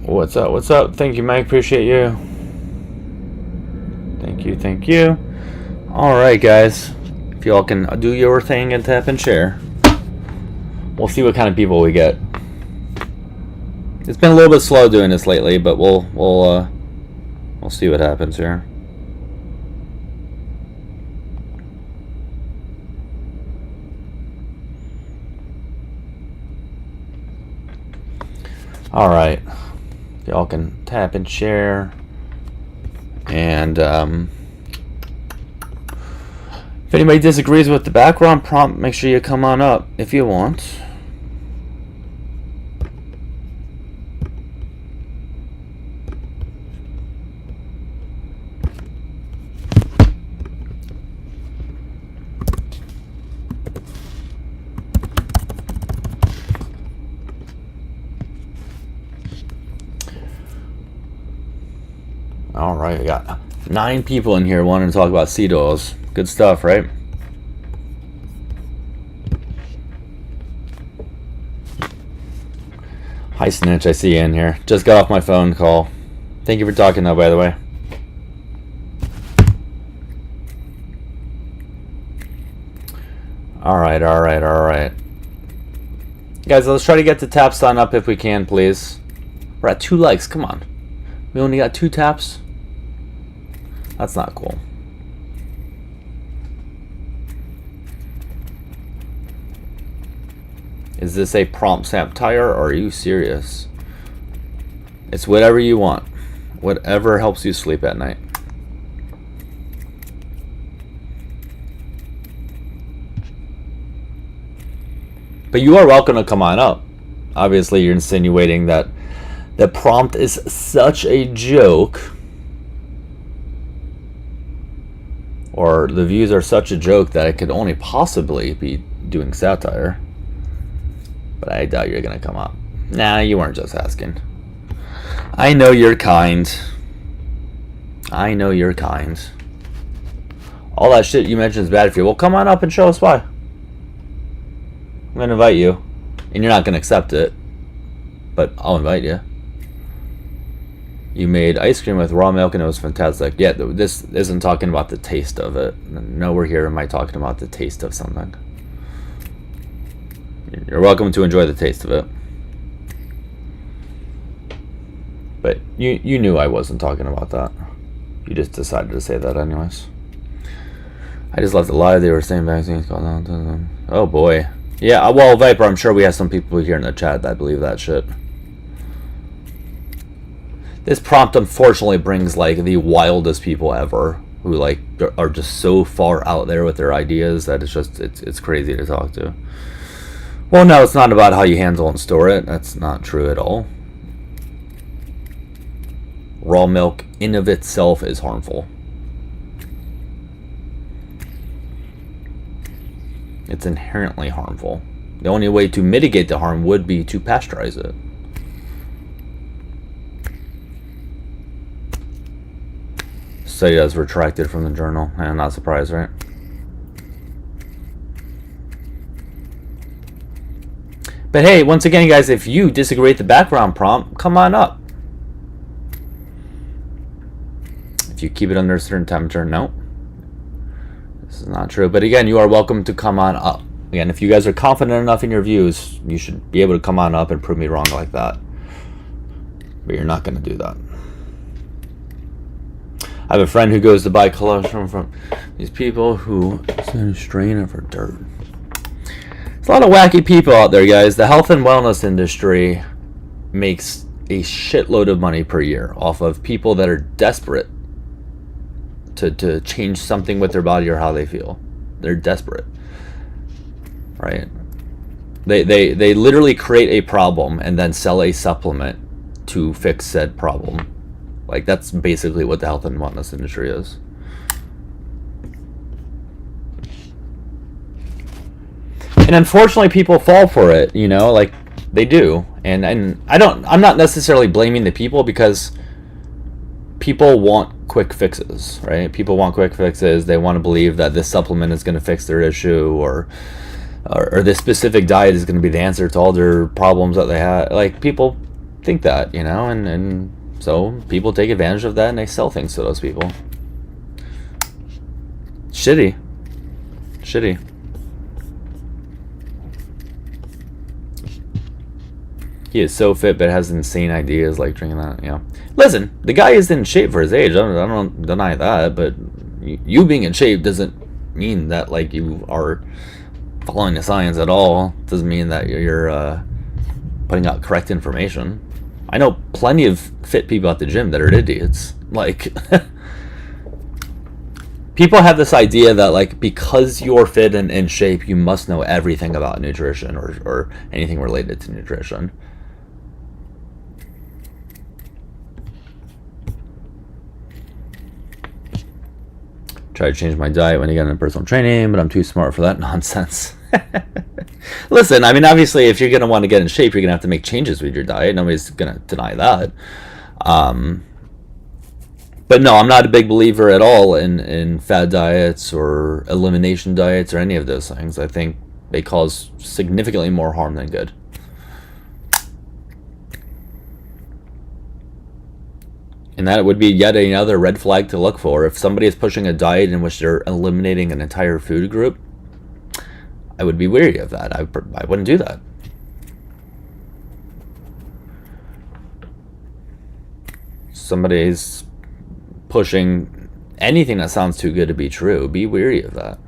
What's up? What's up? Thank you, Mike. Appreciate you. Thank you. Thank you. All right, guys. If y'all can do your thing and tap and share, we'll see what kind of people we get. It's been a little bit slow doing this lately, but we'll see what happens here. All right, y'all can tap and share, and if anybody disagrees with the background prompt, make sure you come on up if you want. All right, we got 9 people in here wanting to talk about seed oils. Good stuff, right? Hi, Snitch. I see you in here. Just got off my phone call. Thank you for talking, though, by the way. All right, all right, all right. Guys, let's try to get the taps on up if we can, please. We're at 2 likes. Come on. We only got 2 taps? That's not cool. Is this a prompt satire, or are you serious? It's whatever you want. Whatever helps you sleep at night. But you are welcome to come on up. Obviously, you're insinuating that the prompt is such a joke, or the views are such a joke that it could only possibly be doing satire. But I doubt you're gonna come up. Nah, you weren't just asking. I know you're kind. I know you're kind. All that shit you mentioned is bad for you. Well, come on up and show us why. I'm gonna invite you, and you're not gonna accept it, but I'll invite you. You made ice cream with raw milk and it was fantastic. Yeah, this isn't talking about the taste of it. Nowhere here am I talking about the taste of something. You're welcome to enjoy the taste of it. But you knew I wasn't talking about that. You just decided to say that anyways. I just left it live. They were saying vaccines called out. Oh boy. Yeah, well, Viper, I'm sure we have some people here in the chat that believe that shit. This prompt unfortunately brings like the wildest people ever, who like are just so far out there with their ideas that it's crazy to talk to. Well, no, it's not about how you handle and store it. That's not true at all. Raw milk in of itself is harmful. It's inherently harmful. The only way to mitigate the harm would be to pasteurize it. Study that's retracted from the journal. I'm not surprised, right? But hey, once again, guys, if you disagree with the background prompt, come on up. If you keep it under a certain temperature, no. This is not true. But again, you are welcome to come on up. Again, if you guys are confident enough in your views, you should be able to come on up and prove me wrong like that. But you're not going to do that. I have a friend who goes to buy colostrum from these people who strain it for dirt. There's a lot of wacky people out there, guys. The health and wellness industry makes a shitload of money per year off of people that are desperate to change something with their body or how they feel. They're desperate, right? They literally create a problem and then sell a supplement to fix said problem. Like, that's basically what the health and wellness industry is. And unfortunately, people fall for it, you know, like they do. And I'm not necessarily blaming the people, because people want quick fixes, right? People want quick fixes. They want to believe that this supplement is going to fix their issue, or this specific diet is going to be the answer to all their problems that they have. Like, people think that, you know, and so people take advantage of that and they sell things to those people. Shitty. He is so fit, but has insane ideas like drinking that. You know, listen, the guy is in shape for his age. I don't deny that, but you being in shape doesn't mean that like you are following the science at all. It doesn't mean that you're putting out correct information. I know plenty of fit people at the gym that are idiots. Like, people have this idea that like because you're fit and in shape, you must know everything about nutrition or anything related to nutrition. Try to change my diet when I get into personal training, but I'm too smart for that nonsense. Listen, I mean, obviously, if you're going to want to get in shape, you're going to have to make changes with your diet. Nobody's going to deny that. But no, I'm not a big believer at all in fad diets or elimination diets or any of those things. I think they cause significantly more harm than good. And that would be yet another red flag to look for. If somebody is pushing a diet in which they're eliminating an entire food group, I would be wary of that. I wouldn't do that. Somebody's pushing anything that sounds too good to be true. Be wary of that.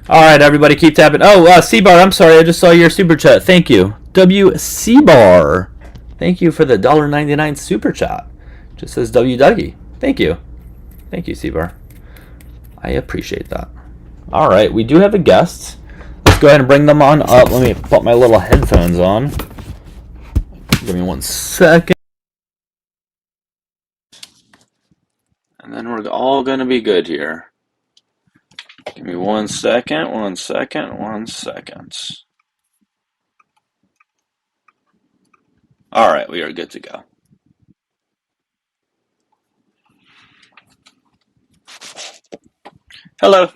All right, everybody, keep tapping. Oh, C-Bar, I'm sorry. I just saw your super chat. Thank you. WC-Bar. Thank you for the $1.99 super chat. Just says W Dougie. Thank you. Thank you, C-Bar. I appreciate that. All right, we do have a guest. Let's go ahead and bring them on up. Let me put my little headphones on. Give me 1 second. And then we're all going to be good here. Give me 1 second, 1 second, 1 second. All right, we are good to go. Hello.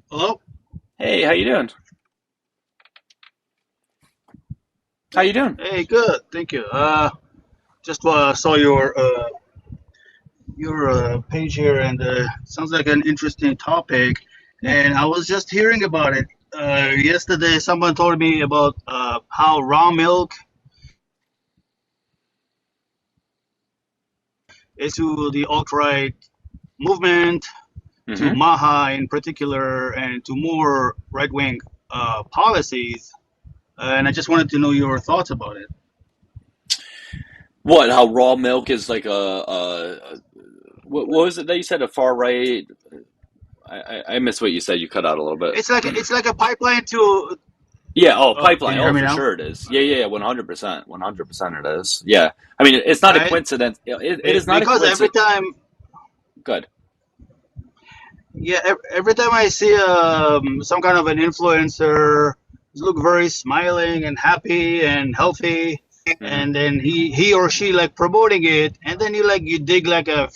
Hello. Hey, how you doing? How you doing? Hey, good. Thank you. Just saw your page here, and sounds like an interesting topic. And I was just hearing about it yesterday. Someone told me about how raw milk is to the alt-right movement, to MAGA in particular, and to more right-wing policies. And I just wanted to know your thoughts about it. What? How raw milk is like what was it that you said? A far right? I missed what you said. You cut out a little bit. It's like a pipeline to. Yeah. Oh, Can pipeline. you Oh, hear me for now? sure it is. Yeah. 100%. 100% it is. Yeah. I mean, it's not a Right? coincidence. It is not a Because every coincidence. time, Good. yeah, every time I see some kind of an influencer look very smiling and happy and healthy, and then he or she like promoting it, and then you dig like a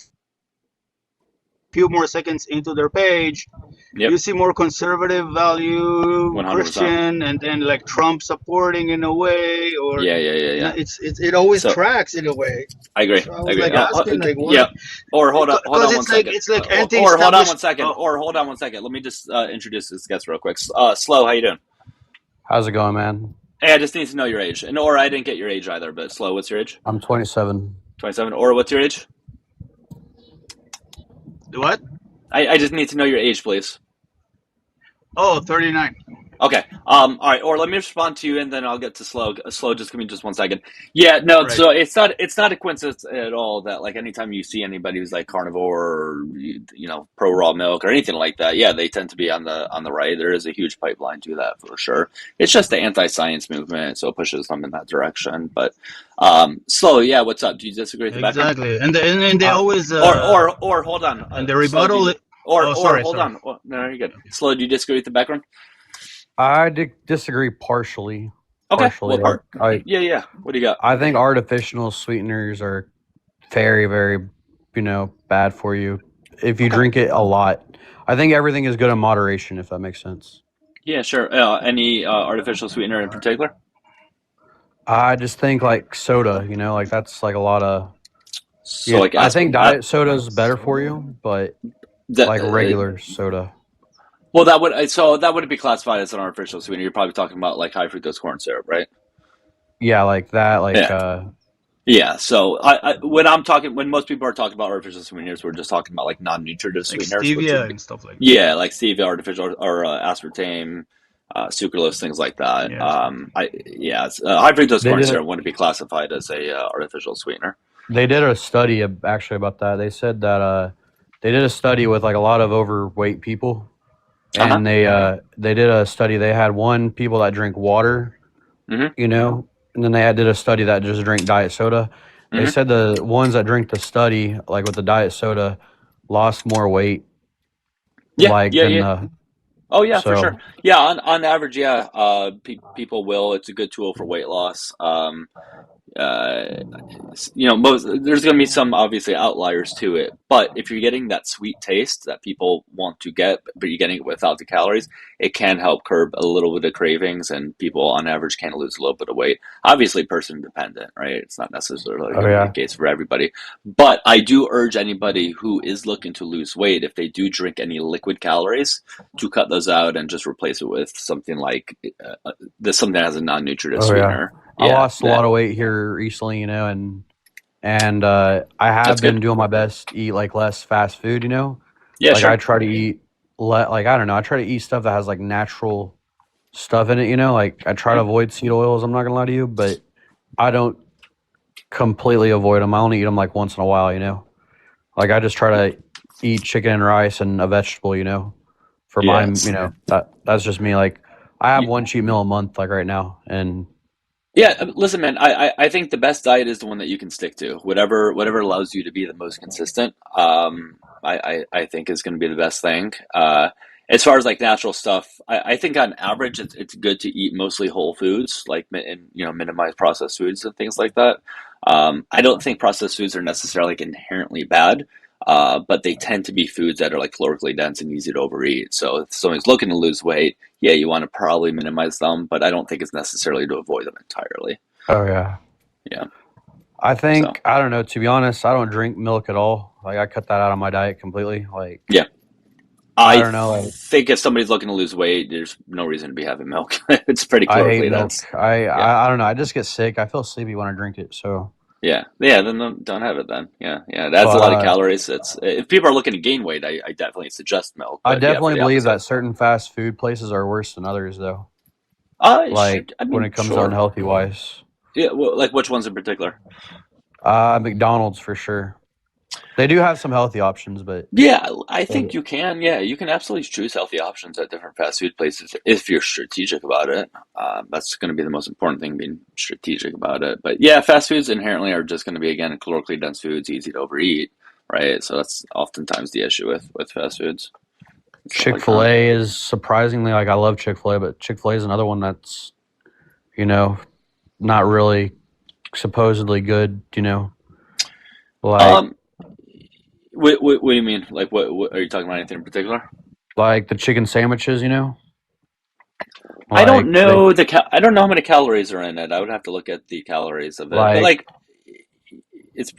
few more seconds into their page, Yep. you see more conservative value 100%. Christian, and then like Trump supporting in a way, or Yeah. it always So tracks in a way. I agree. So I was like asking like what? Yeah. Or hold on Because 1 second. it's like Or hold on 1 anti-established. second. Oh, Or hold on 1 second. Let me just introduce this guest real quick. Slow, how you doing? How's it going, man? Hey, I just need to know your age. And or I didn't get your age either, but Slow, what's your age? I'm 27. 27. Or what's your age? what? I just need to know your age, please. Oh, 39. Okay. All right. Or let me respond to you, and then I'll get to Slow. Slow, just give me just 1 second. Yeah. No. Right. So it's not a coincidence at all that like anytime you see anybody who's like carnivore or pro raw milk or anything like that, yeah, they tend to be on the right. There is a huge pipeline to that for sure. It's just the anti-science movement, so it pushes them in that direction. But Slow, yeah. What's up? Do you disagree with the background? Exactly, and they always Or hold on. and the rebuttal. Slow, sorry. Hold on. Oh, no, you're good. Slow, do you disagree with the background? I disagree partially. Okay. Partially. What part? I Yeah. What do you got? I think artificial sweeteners are very, very, bad for you if you drink it a lot. I think everything is good in moderation, if that makes sense. Yeah, sure. Any artificial sweetener in particular? I just think like soda, like that's like a lot of. So Yeah, like I think asp diet soda is better for you, but that like regular soda. well, that would be classified as an artificial sweetener. You're probably talking about like high fructose corn syrup, right? Yeah, like that. Like Yeah. Yeah. So when most people are talking about artificial sweeteners, we're just talking about like non-nutritive Like sweeteners, which would stevia be and stuff like that. yeah, like stevia, artificial or aspartame, sucralose, things like that. Yeah, exactly. High fructose they corn did. syrup wouldn't be classified as a artificial sweetener. They did a study actually about that. They said that they did a study with like a lot of overweight people, Uh huh. and they did a study. They had one people that drink water, Hmm. and then did a study that just drink diet soda. They Hmm. said the ones that drink the study, like with the diet soda, lost more weight, Yeah. like Yeah. than Yeah. the Oh yeah, for sure. so. Yeah, on average, yeah. People will. It's a good tool for weight loss. Uh, there's going to be some obviously outliers to it, but if you're getting that sweet taste that people want to get, but you're getting it without the calories, it can help curb a little bit of cravings, and people on average can lose a little bit of weight. Obviously, person dependent, right? It's not necessarily Oh going to be the yeah, case for everybody, but I do urge anybody who is looking to lose weight, if they do drink any liquid calories, to cut those out and just replace it with something like something that has a non-nutritive oh yeah. sweetener. I Yeah, lost a lot of weight here recently, and I that's have been good. doing my best to eat like less fast food. Yeah, Like I sure. try to eat like I don't know. I try to eat stuff that has like natural stuff in it. Like I try to Mhm. avoid seed oils. I'm not gonna lie to you, but I don't completely avoid them. I only eat them like once in a while. Like I just try to eat chicken and rice and a vegetable. For my Yeah. that's just me. Like I have one cheat meal a month like right now, and Yeah, listen, man. I think the best diet is the one that you can stick to. Whatever allows you to be the most consistent. I think is going to be the best thing. As far as like natural stuff, I think on average it's good to eat mostly whole foods, like and minimize processed foods and things like that. I don't think processed foods are necessarily like, inherently bad, but they tend to be foods that are like calorically dense and easy to overeat. So if someone's looking to lose weight, yeah, you want to probably minimize them, but I don't think it's necessarily to avoid them entirely. oh yeah. Yeah. I So, think I don't know. To be honest, I don't drink milk at all. Like I cut that out of my diet completely. Like yeah. I I don't know. Like think if somebody's looking to lose weight, there's no reason to be having milk. It's pretty I hate calorically milk. dense. I, Yeah. I I don't know. I just get sick. I feel sleepy when I drink it. So, Yeah. Yeah. Then don't have it then. Yeah. Yeah. That's a but lot of calories. It's if people are looking to gain weight, I definitely suggest milk. I But yeah, for definitely the believe opposite. that certain fast food places are worse than others, though. Like I when mean, it comes to sure. unhealthy wise, Yeah. Well, like which ones in particular? McDonald's for sure. They do have some healthy options, but Yeah, I think uh, you can. Yeah, you can absolutely choose healthy options at different fast food places if you're strategic about it. That's going to be the most important thing, being strategic about it. But yeah, fast foods inherently are just going to be, again, calorically dense foods, easy to overeat, right? So that's oftentimes the issue with fast foods and stuff like that. Chick-fil-A is surprisingly like I love Chick-fil-A, but Chick-fil-A is another one that's you know not really supposedly good. Like Um, what do you mean? Like, what are you talking about? Anything in particular? like the chicken sandwiches. I don't Like they know I don't know how many calories are in it. I would have to look at the calories of it. But like like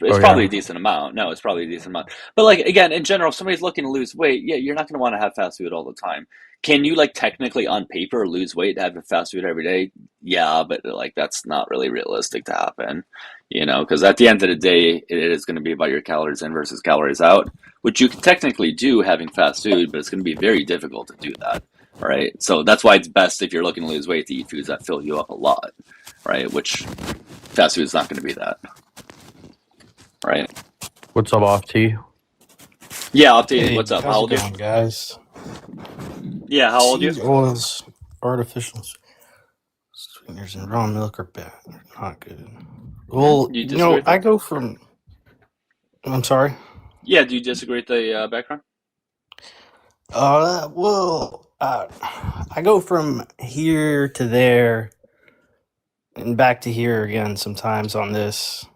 oh it's probably a yeah. decent amount. No, it's probably a decent amount. But like again, in general, if somebody's looking to lose weight, yeah, you're not going to want to have fast food all the time. Can you like technically on paper lose weight having fast food every day? Yeah, but like that's not really realistic to happen, because at the end of the day, it is going to be about your calories in versus calories out, which you can technically do having fast food, but it's going to be very difficult to do that, right? So that's why it's best if you're looking to lose weight to eat foods that fill you up a lot, right? Which fast food is not going to be that, right? What's up, off T? Yeah, I'll tell you. Hey, What's up? How how's it old are you? going, guys? Yeah, how old are you? Seed oils, artificial sweeteners, and raw milk are bad. They're not good. Well, Do you disagree with I that? go from. I'm sorry. Yeah, do you disagree with the background? I go from here to there and back to here again sometimes on this,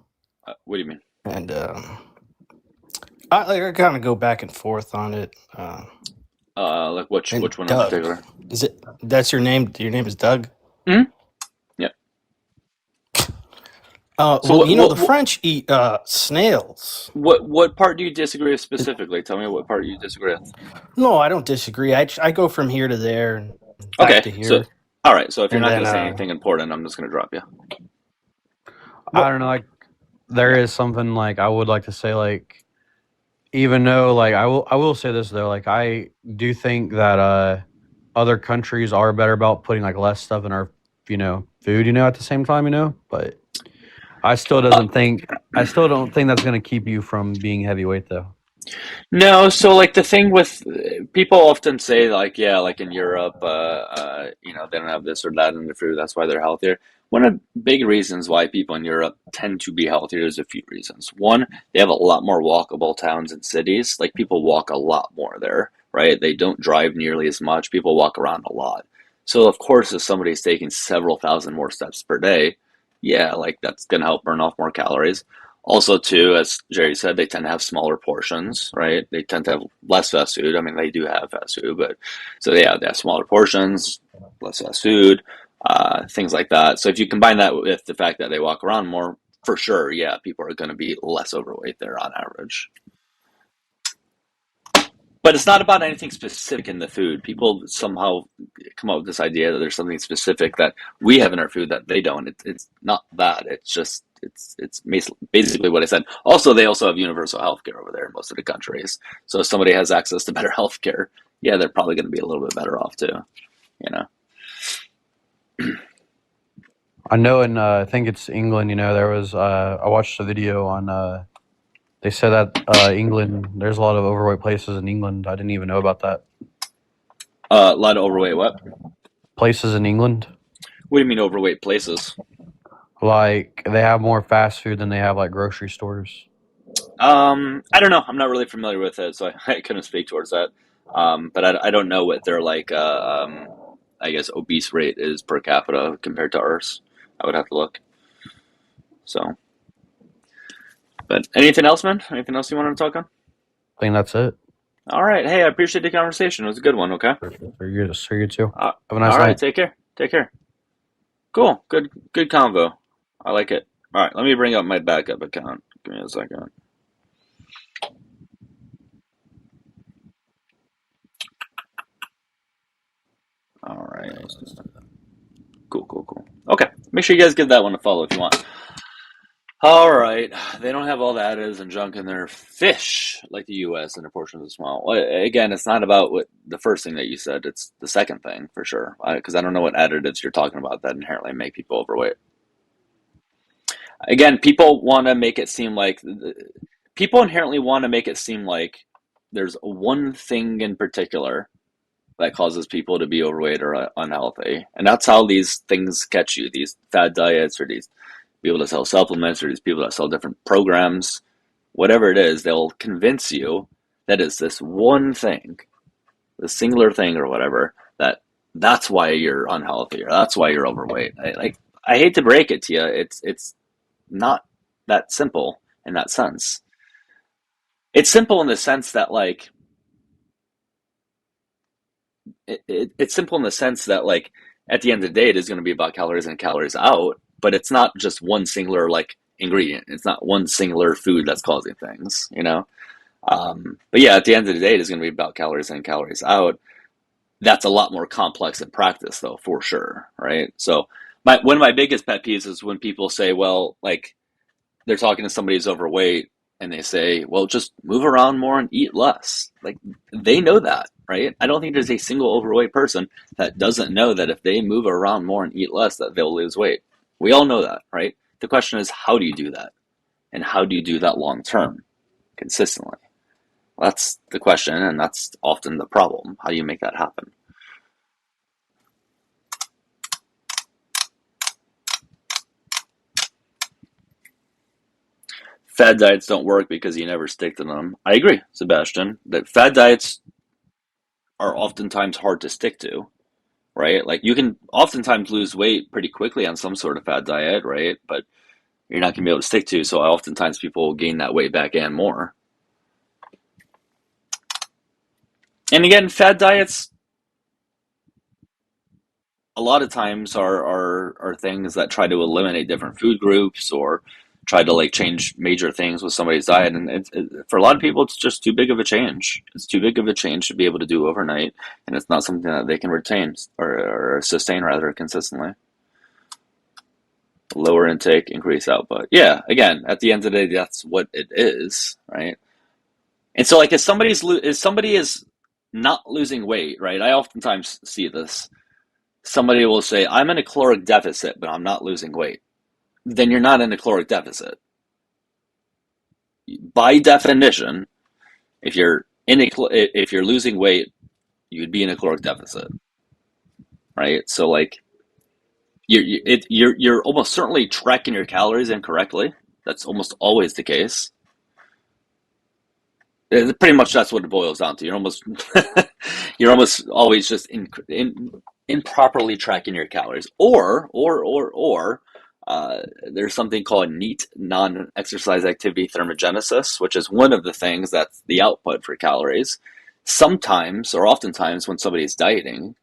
What do you mean? and I kind of go back and forth on it. Like which And one in Doug. particular? Is it that's your name? Your name is Doug? Hmm. Yeah. So Well, you know the French eat snails. what part do you disagree with specifically? Tell me what part you disagree with. No, I don't disagree. I go from here to there and back Okay, to so here, all right. So if you're and not then going to say anything important, I'm just going to drop you. I don't know. Like, there is something like I would like to say. Like, even though, like, I will say this though. Like, I do think that other countries are better about putting like less stuff in our, food. At the same time, But I still don't think that's gonna keep you from being heavyweight though. No, so like the thing with people often say like, yeah, like in Europe, they don't have this or that in their food. That's why they're healthier. One of the big reasons why people in Europe tend to be healthier is a few reasons. One, they have a lot more walkable towns and cities. Like people walk a lot more there, right? They don't drive nearly as much. People walk around a lot. So of course, if somebody's taking several thousand more steps per day, yeah, like that's gonna help burn off more calories. Also, too, as Jerry said, they tend to have smaller portions, right? They tend to have less fast food. I mean, they do have fast food, but so they have smaller portions, less fast food, things like that. So if you combine that with the fact that they walk around more, for sure, yeah, people are going to be less overweight there on average. But it's not about anything specific in the food. People somehow come up with this idea that there's something specific that we have in our food that they don't. It's not that. It's just it's basically what I said. Also, they also have universal health care over there in most of the countries. So if somebody has access to better health care, yeah, they're probably going to be a little bit better off too. You know. I know in I think it's England. There was I watched a video on. They said that England. There's a lot of overweight places in England. I didn't even know about that. A lot of overweight what? Places in England. What do you mean overweight places? Like they have more fast food than they have like grocery stores. I don't know. I'm not really familiar with it, so I couldn't speak towards that. But I don't know what their like I guess obese rate is per capita compared to ours. I would have to look. So, but anything else, man? Anything else you wanted to talk on? I think that's it. All right. Hey, I appreciate the conversation. It was a good one. Okay. For you too. Have a nice all right. night. Take care. Take care. Cool. Good convo. I like it. All right. Let me bring up my backup account. Give me a second. All right. Cool. Okay. Make sure you guys give that one a follow if you want. All right. They don't have all the additives and junk in their fish like the U.S. and their portions are small. Well, again, it's not about what the first thing that you said. It's the second thing for sure. Because I don't know what additives you're talking about that inherently make people overweight. Again, people want to make it seem like people inherently want to make it seem like there's one thing in particular that causes people to be overweight or unhealthy. And that's how these things catch you, these fad diets or these people that sell supplements or these people that sell different programs, whatever it is, they'll convince you that it's this one thing, the singular thing or whatever, that's why you're unhealthy or that's why you're overweight. I hate to break it to you. It's not that simple in that sense. It's simple in the sense that like, it's simple in the sense that like at the end of the day it is going to be about calories in, calories out, but it's not just one singular like ingredient. It's not one singular food that's causing things, but yeah, at the end of the day it is going to be about calories in, calories out. That's a lot more complex in practice though, for sure, right? So one of my biggest pet peeves is when people say, well, like they're talking to somebody who's overweight and they say, well, just move around more and eat less. Like they know that, right? I don't think there's a single overweight person that doesn't know that if they move around more and eat less, that they'll lose weight. We all know that, right? The question is, how do you do that? And how do you do that long term, consistently? Well, that's the question, and that's often the problem. How do you make that happen? Fad diets don't work because you never stick to them. I agree, Sebastian, that fad diets are oftentimes hard to stick to, right? Like you can oftentimes lose weight pretty quickly on some sort of fad diet, right? But you're not going to be able to stick to, so oftentimes people will gain that weight back and more. And again, fad diets a lot of times are things that try to eliminate different food groups or try to like change major things with somebody's diet, and for a lot of people it's just too big of a change. It's too big of a change to be able to do overnight, and it's not something that they can retain or sustain rather consistently. Lower intake, increase output. Yeah, again, at the end of the day, that's what it is, right? And so, like, if somebody is not losing weight, right? I oftentimes see this. Somebody will say, "I'm in a caloric deficit, but I'm not losing weight." Then you're not in a caloric deficit. By definition, if you're if you're losing weight, you'd be in a caloric deficit, right? So, like, you're almost certainly tracking your calories incorrectly. That's almost always the case. Pretty much that's what it boils down to. You're almost always just improperly tracking your calories, or there's something called NEAT, non-exercise activity thermogenesis, which is one of the things that's the output for calories. Sometimes or oftentimes when somebody's dieting,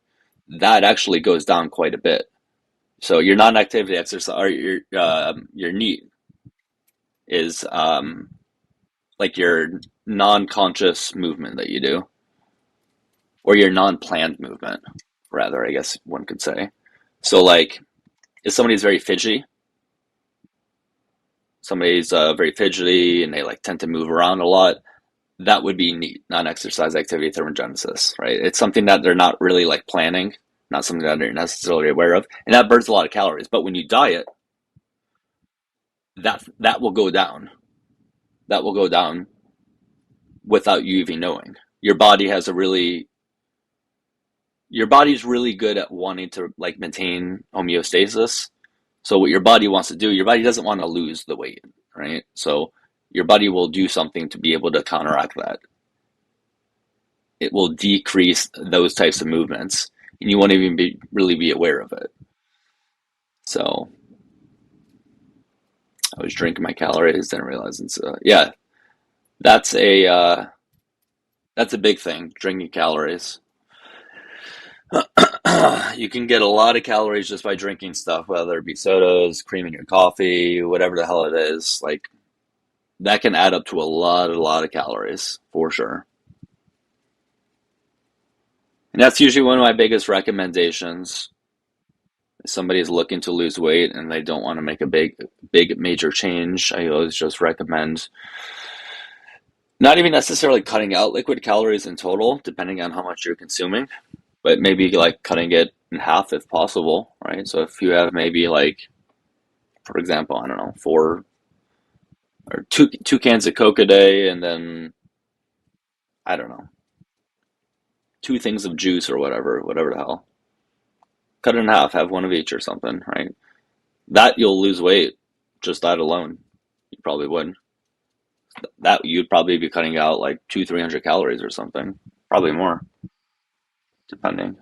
that actually goes down quite a bit. So your non-activity exercise or your NEAT is like your non-conscious movement that you do, or your non-planned movement, rather, I guess one could say. So, like, if somebody's very fidgety, very fidgety, and they like tend to move around a lot, that would be NEAT, non-exercise activity thermogenesis, right? It's something that they're not really like planning, not something that they're necessarily aware of, and that burns a lot of calories. But when you diet, that will go down. That will go down without you even knowing. Your body's really good at wanting to like maintain homeostasis. So what your body wants to do, your body doesn't want to lose the weight, right? So your body will do something to be able to counteract that. It will decrease those types of movements, and you won't even really be aware of it. So I was drinking my calories, didn't realize it's yeah, that's a big thing, drinking calories. You can get a lot of calories just by drinking stuff, whether it be sodas, cream in your coffee, whatever the hell it is. Like, that can add up to a lot of calories for sure. And that's usually one of my biggest recommendations. If somebody is looking to lose weight and they don't want to make a big major change, I always just recommend not even necessarily cutting out liquid calories in total, depending on how much you're consuming, but maybe like cutting it in half if possible, right? So if you have maybe like, for example, I don't know, four or two cans of Coke a day, and then I don't know, two things of juice or whatever the hell. Cut it in half, have one of each or something, right? That you'll lose weight, just that alone. You probably would. That you'd probably be cutting out like 200-300 calories or something, probably more, depending.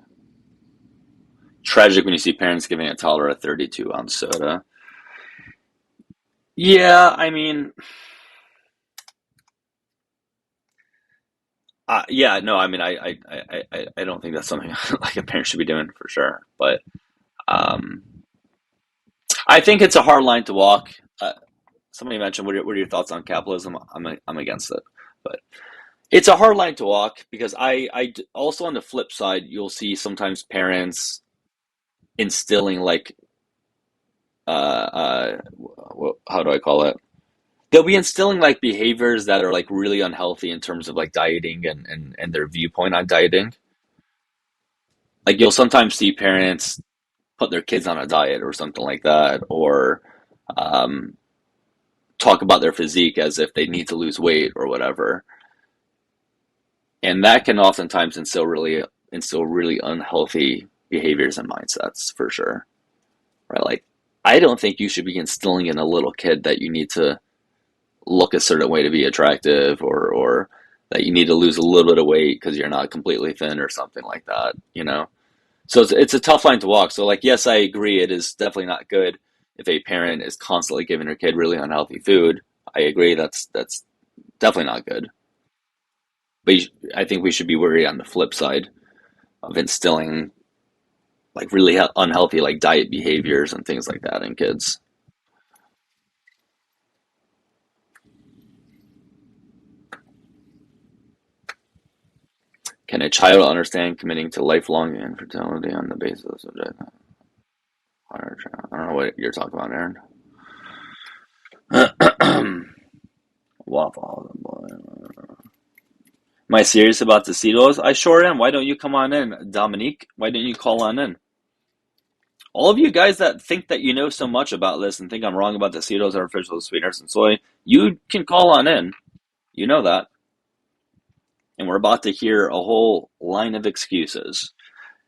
Tragic when you see parents giving a toddler a 32-ounce soda. Yeah, I mean, yeah, no, I mean, I don't think that's something like a parent should be doing for sure. But um, I think it's a hard line to walk. Somebody mentioned, what are your thoughts on capitalism? I'm against it, but it's a hard line to walk because also on the flip side, you'll see sometimes parents instilling like how do I call it? They'll be instilling like behaviors that are like really unhealthy in terms of like dieting and their viewpoint on dieting. Like you'll sometimes see parents put their kids on a diet or something like that, or um, talk about their physique as if they need to lose weight or whatever. And that can oftentimes instill really unhealthy behaviors and mindsets for sure. Right? Like, I don't think you should be instilling in a little kid that you need to look a certain way to be attractive, or that you need to lose a little bit of weight because you're not completely thin or something like that, you know? So it's a tough line to walk. So like, yes, I agree. It is definitely not good if a parent is constantly giving their kid really unhealthy food. I agree. That's definitely not good. But I think we should be worried on the flip side of instilling like really unhealthy like diet behaviors and things like that in kids. Can a child understand committing to lifelong infertility on the basis of that? I don't know what you're talking about, Aaron. Waffle. Am I serious about the Cetos? I sure am. Why don't you come on in, Dominique? Why don't you call on in? All of you guys that think that you know so much about this and think I'm wrong about the Cetos, artificial sweeteners, and soy, you can call on in. You know that. And we're about to hear a whole line of excuses.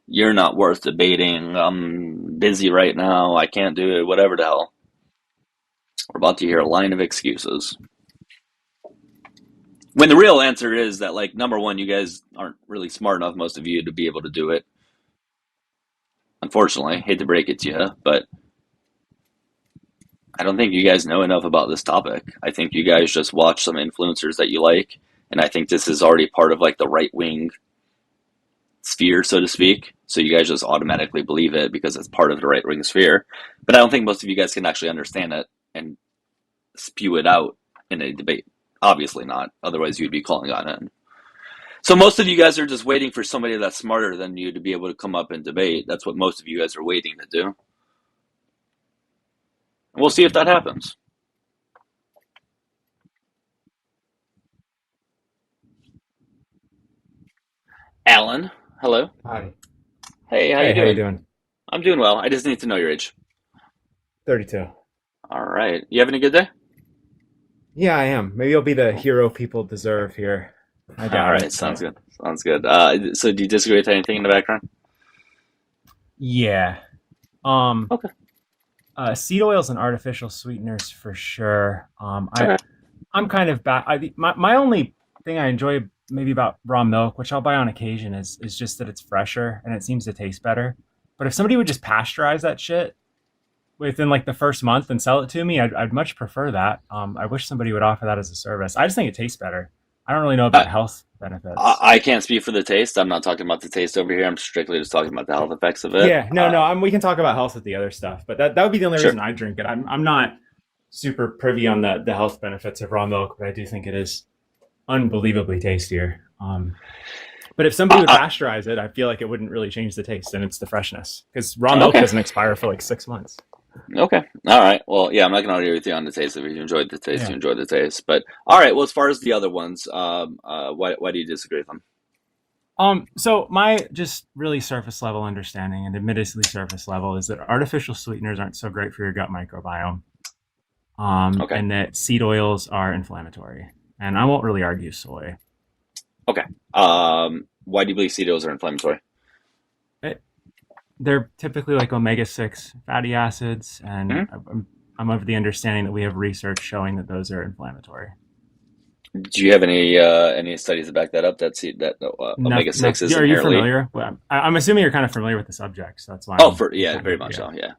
You're not worth debating. I'm busy right now. I can't do it. Whatever the hell. We're about to hear a line of excuses. When the real answer is that, like, number one, you guys aren't really smart enough, most of you, to be able to do it. Unfortunately, hate to break it to you, but I don't think you guys know enough about this topic. I think you guys just watch some influencers that you like, and I think this is already part of, like, the right-wing sphere, so to speak. So you guys just automatically believe it because it's part of the right-wing sphere. But I don't think most of you guys can actually understand it and spew it out in a debate. Obviously not. Otherwise, you'd be calling on it. So most of you guys are just waiting for somebody that's smarter than you to be able to come up and debate. That's what most of you guys are waiting to do. We'll see if that happens. Alan, hello. Hi. Hey, how Hey, you how you doing? doing? I'm doing well. I just need to know your age. 32. All right. You having a good day? Yeah, I am. Maybe I'll be the hero people deserve here. I All doubt right. it. Sounds but- good. Sounds good. So do you disagree with anything in the background? Yeah. Okay. Seed oils and artificial sweeteners for sure. Okay. I'm kind of back. My only thing I enjoy maybe about raw milk, which I'll buy on occasion, is just that it's fresher and it seems to taste better. But if somebody would just pasteurize that shit within like the first month and sell it to me, I'd much prefer that. I wish somebody would offer that as a service. I just think it tastes better. I don't really know about health benefits. I can't speak for the taste. I'm not talking about the taste over here. I'm strictly just talking about the health effects of it. Yeah, no. We can talk about health with the other stuff, but that would be the only reason I drink it. I'm not super privy on the health benefits of raw milk, but I do think it is unbelievably tastier. But if somebody would pasteurize it, I feel like it wouldn't really change the taste, and it's the freshness because raw milk doesn't expire for like 6 months. Okay. All right. Well, yeah, I'm not going to argue with you on the taste. If you enjoyed the taste, you enjoyed the taste. But all right. Well, as far as the other ones, why do you disagree with them? So my just really surface level understanding, and admittedly surface level, is that artificial sweeteners aren't so great for your gut microbiome. And that seed oils are inflammatory. And I won't really argue soy. Okay. Why do you believe seed oils are inflammatory? They're typically like omega-6 fatty acids, and I'm of the understanding that we have research showing that those are inflammatory. Do you have any studies to back that up? That omega-6 is Are you inherently... familiar? Well, I'm assuming you're kind of familiar with the subject, so that's why. Very much so. Yeah.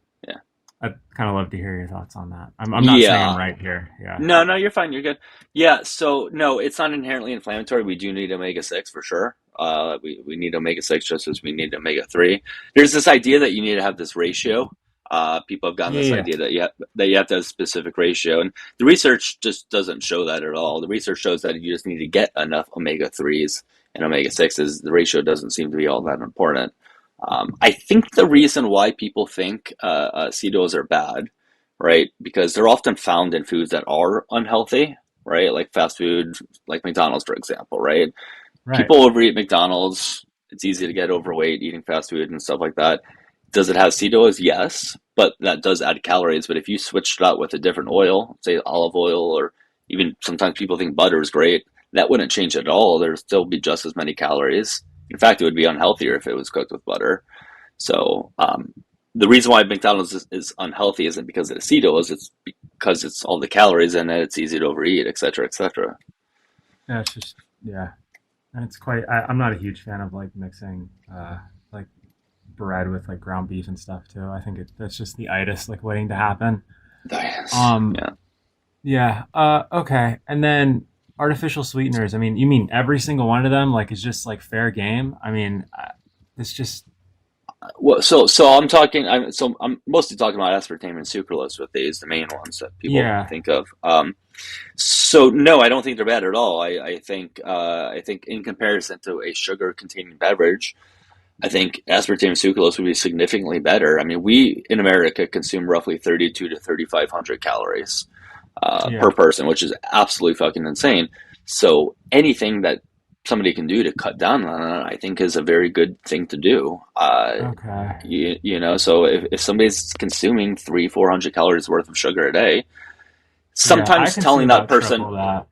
I'd kind of love to hear your thoughts on that. I'm not saying I'm right here. Yeah. No, you're fine. You're good. Yeah. So no, it's not inherently inflammatory. We do need omega-6 for sure. We need omega-6 just as we need omega-3. There's this idea that you need to have this ratio. People have gotten this idea that you have to have a specific ratio, and the research just doesn't show that at all. The research shows that you just need to get enough omega-3s and omega-6s. The ratio doesn't seem to be all that important. I think the reason why people think seed oils are bad, right, because they're often found in foods that are unhealthy, right, like fast food, like McDonald's, for example, right? People overeat McDonald's. It's easy to get overweight eating fast food and stuff like that. Does it have seed oils? Yes, but that does add calories. But if you switched it out with a different oil, say olive oil, or even sometimes people think butter is great, that wouldn't change at all. There'd still be just as many calories. In fact, it would be unhealthier if it was cooked with butter. So the reason why McDonald's is unhealthy isn't because of the seed oils. It's because it's all the calories in it. It's easy to overeat, et cetera, et cetera. Yeah, it's just, and it's quite, I'm not a huge fan of like mixing like bread with like ground beef and stuff too. I think that's just the itis like waiting to happen. Yes. Okay. And then artificial sweeteners. I mean, you mean every single one of them like is just like fair game? I mean, it's just Well, so I'm mostly talking about aspartame and sucralose with these, the main ones that people yeah, think of. So no, I don't think they're bad at all. I think in comparison to a sugar-containing beverage, I think aspartame and sucralose would be significantly better. I mean, we in America consume roughly 32 to 3,500 calories yeah. per person, which is absolutely fucking insane. So anything that somebody can do to cut down on it, I think is a very good thing to do. Okay. You know, so if somebody's consuming 400 calories worth of sugar a day, Yeah, I sometimes can see telling that about person, triple that.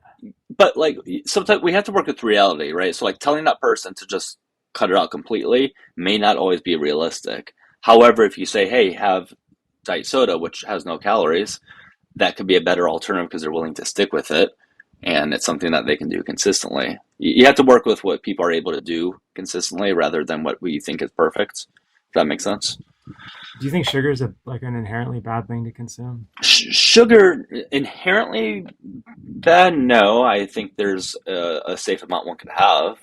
but like sometimes we have to work with reality, right? So like telling that person to just cut it out completely may not always be realistic. However, if you say, hey, have diet soda, which has no calories, that could be a better alternative because they're willing to stick with it. And it's something that they can do consistently. You have to work with what people are able to do consistently rather than what we think is perfect. If that makes sense. Do you think sugar is like an inherently bad thing to consume? Sugar inherently bad? No, I think there's a safe amount one could have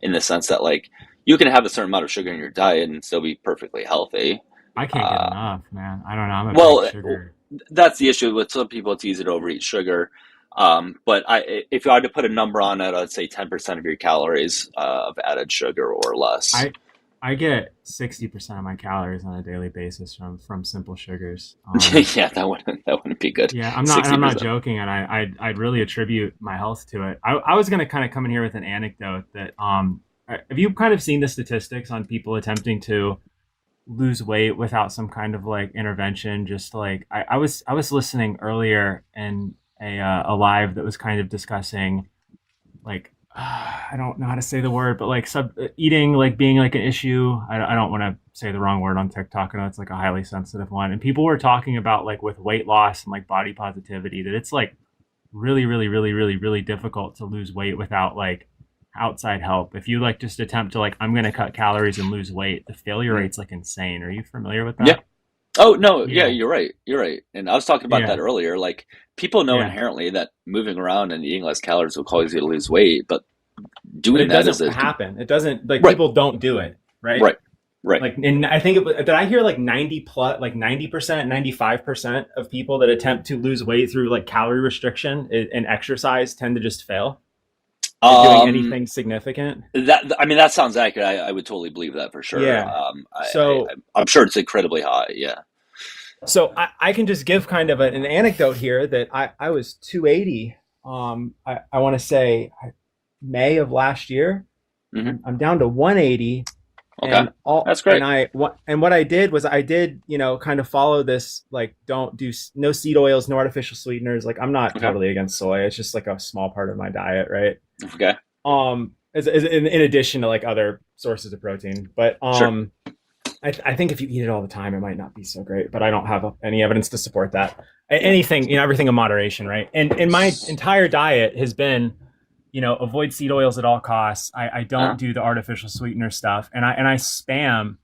in the sense that like you can have a certain amount of sugar in your diet and still be perfectly healthy. I can't get Uh, enough, man. I don't know. I'm a big well, sugar. that's the issue with some people. It's easy to overeat sugar. But if I had to put a number on it, I'd say 10% of your calories of added sugar or less. I I get 60% of my calories on a daily basis from simple sugars. Yeah, that wouldn't be good. Yeah, I'm not 60%. joking, and I'd really attribute my health to it. I was gonna kind of come in here with an anecdote that have you kind of seen the statistics on people attempting to lose weight without some kind of like intervention? Just like I was listening earlier in a live that was kind of discussing like I don't know how to say the word, but like sub eating like being like an issue. I don't want to say the wrong word on TikTok. I know it's like a highly sensitive one, and people were talking about like with weight loss and like body positivity that it's like really difficult to lose weight without like outside help. If you like just attempt to like I'm gonna cut calories and lose weight, the failure rate's like insane. Are you familiar with Yeah. that? Oh no, yeah, Yeah, you're right. You're right. And I was talking about that yeah, earlier. Like people know yeah. inherently that moving around and eating less calories will cause you to lose weight, but But doing it that is doesn't a happen. It doesn't like right, people don't do it, right? right, right. Like, and I think did I hear like 90 plus, like 90%, 95% of people that attempt to lose weight through like calorie restriction and exercise tend to just fail at doing Um, anything significant. I mean that sounds accurate. I would totally believe that for sure. Yeah. So, I'm sure it's incredibly high. Yeah. I can just give kind of an anecdote here that I was 280. I want to say May of last year. Hmm. I'm down to 180. Okay, And all that's great. and what I did was I did kind of follow this like don't do no seed oils, no artificial sweeteners. Like I'm not Okay, totally against soy. It's just like a small part of my diet, right? okay, As in addition to like other sources of protein. But sure. I think if you eat it all the time, it might not be so great. But I don't have any evidence to support that. Anything, everything in moderation, right? And my entire diet has been avoid seed oils at all costs. I Uh, don't do the artificial sweetener stuff, and I spam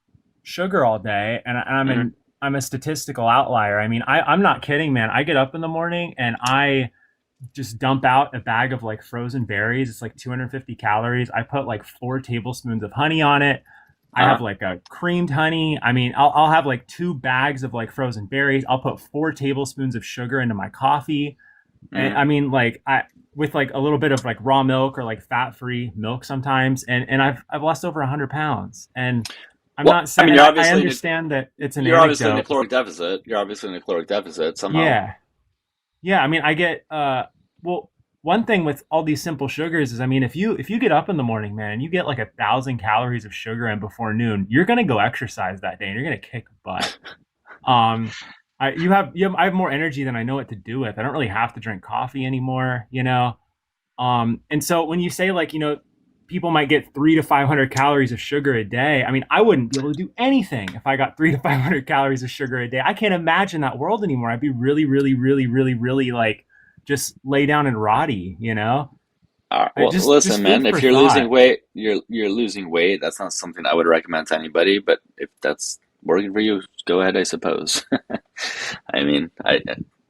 sugar all day, and mhm. I'm a statistical outlier. I mean, I'm not kidding, man. I get up in the morning and I just dump out a bag of like frozen berries. It's like 250 calories. I put like 4 tablespoons of honey on it. I have Uh, like a creamed honey. I mean, I'll have like 2 bags of like frozen berries. I'll put 4 tablespoons of sugar into my coffee. And mhm. I mean, like I with like a little bit of like raw milk or like fat-free milk sometimes, and I've lost over 100 pounds. And I'm Well, not I saying, mean, and I understand that it's an you're obviously in a anecdote. caloric deficit. You're obviously in a caloric deficit somehow. Yeah, yeah. I mean, I get well. One thing with all these simple sugars is, I mean, if you get up in the morning, man, and you get like 1,000 calories of sugar in before noon, you're gonna go exercise that day, and you're gonna kick butt. Um, I have more energy than I know what to do with. I don't really have to drink coffee anymore. And so when you say like, people might get 300 to 500 calories of sugar a day. I mean, I wouldn't be able to do anything if I got 300 to 500 calories of sugar a day. I can't imagine that world anymore. I'd be really like just lay down and rotty. I Well, just listen, food man. If for you're losing thought. weight, you're losing weight. That's not something I would recommend to anybody. But if that's working for you, go ahead, I suppose. I mean,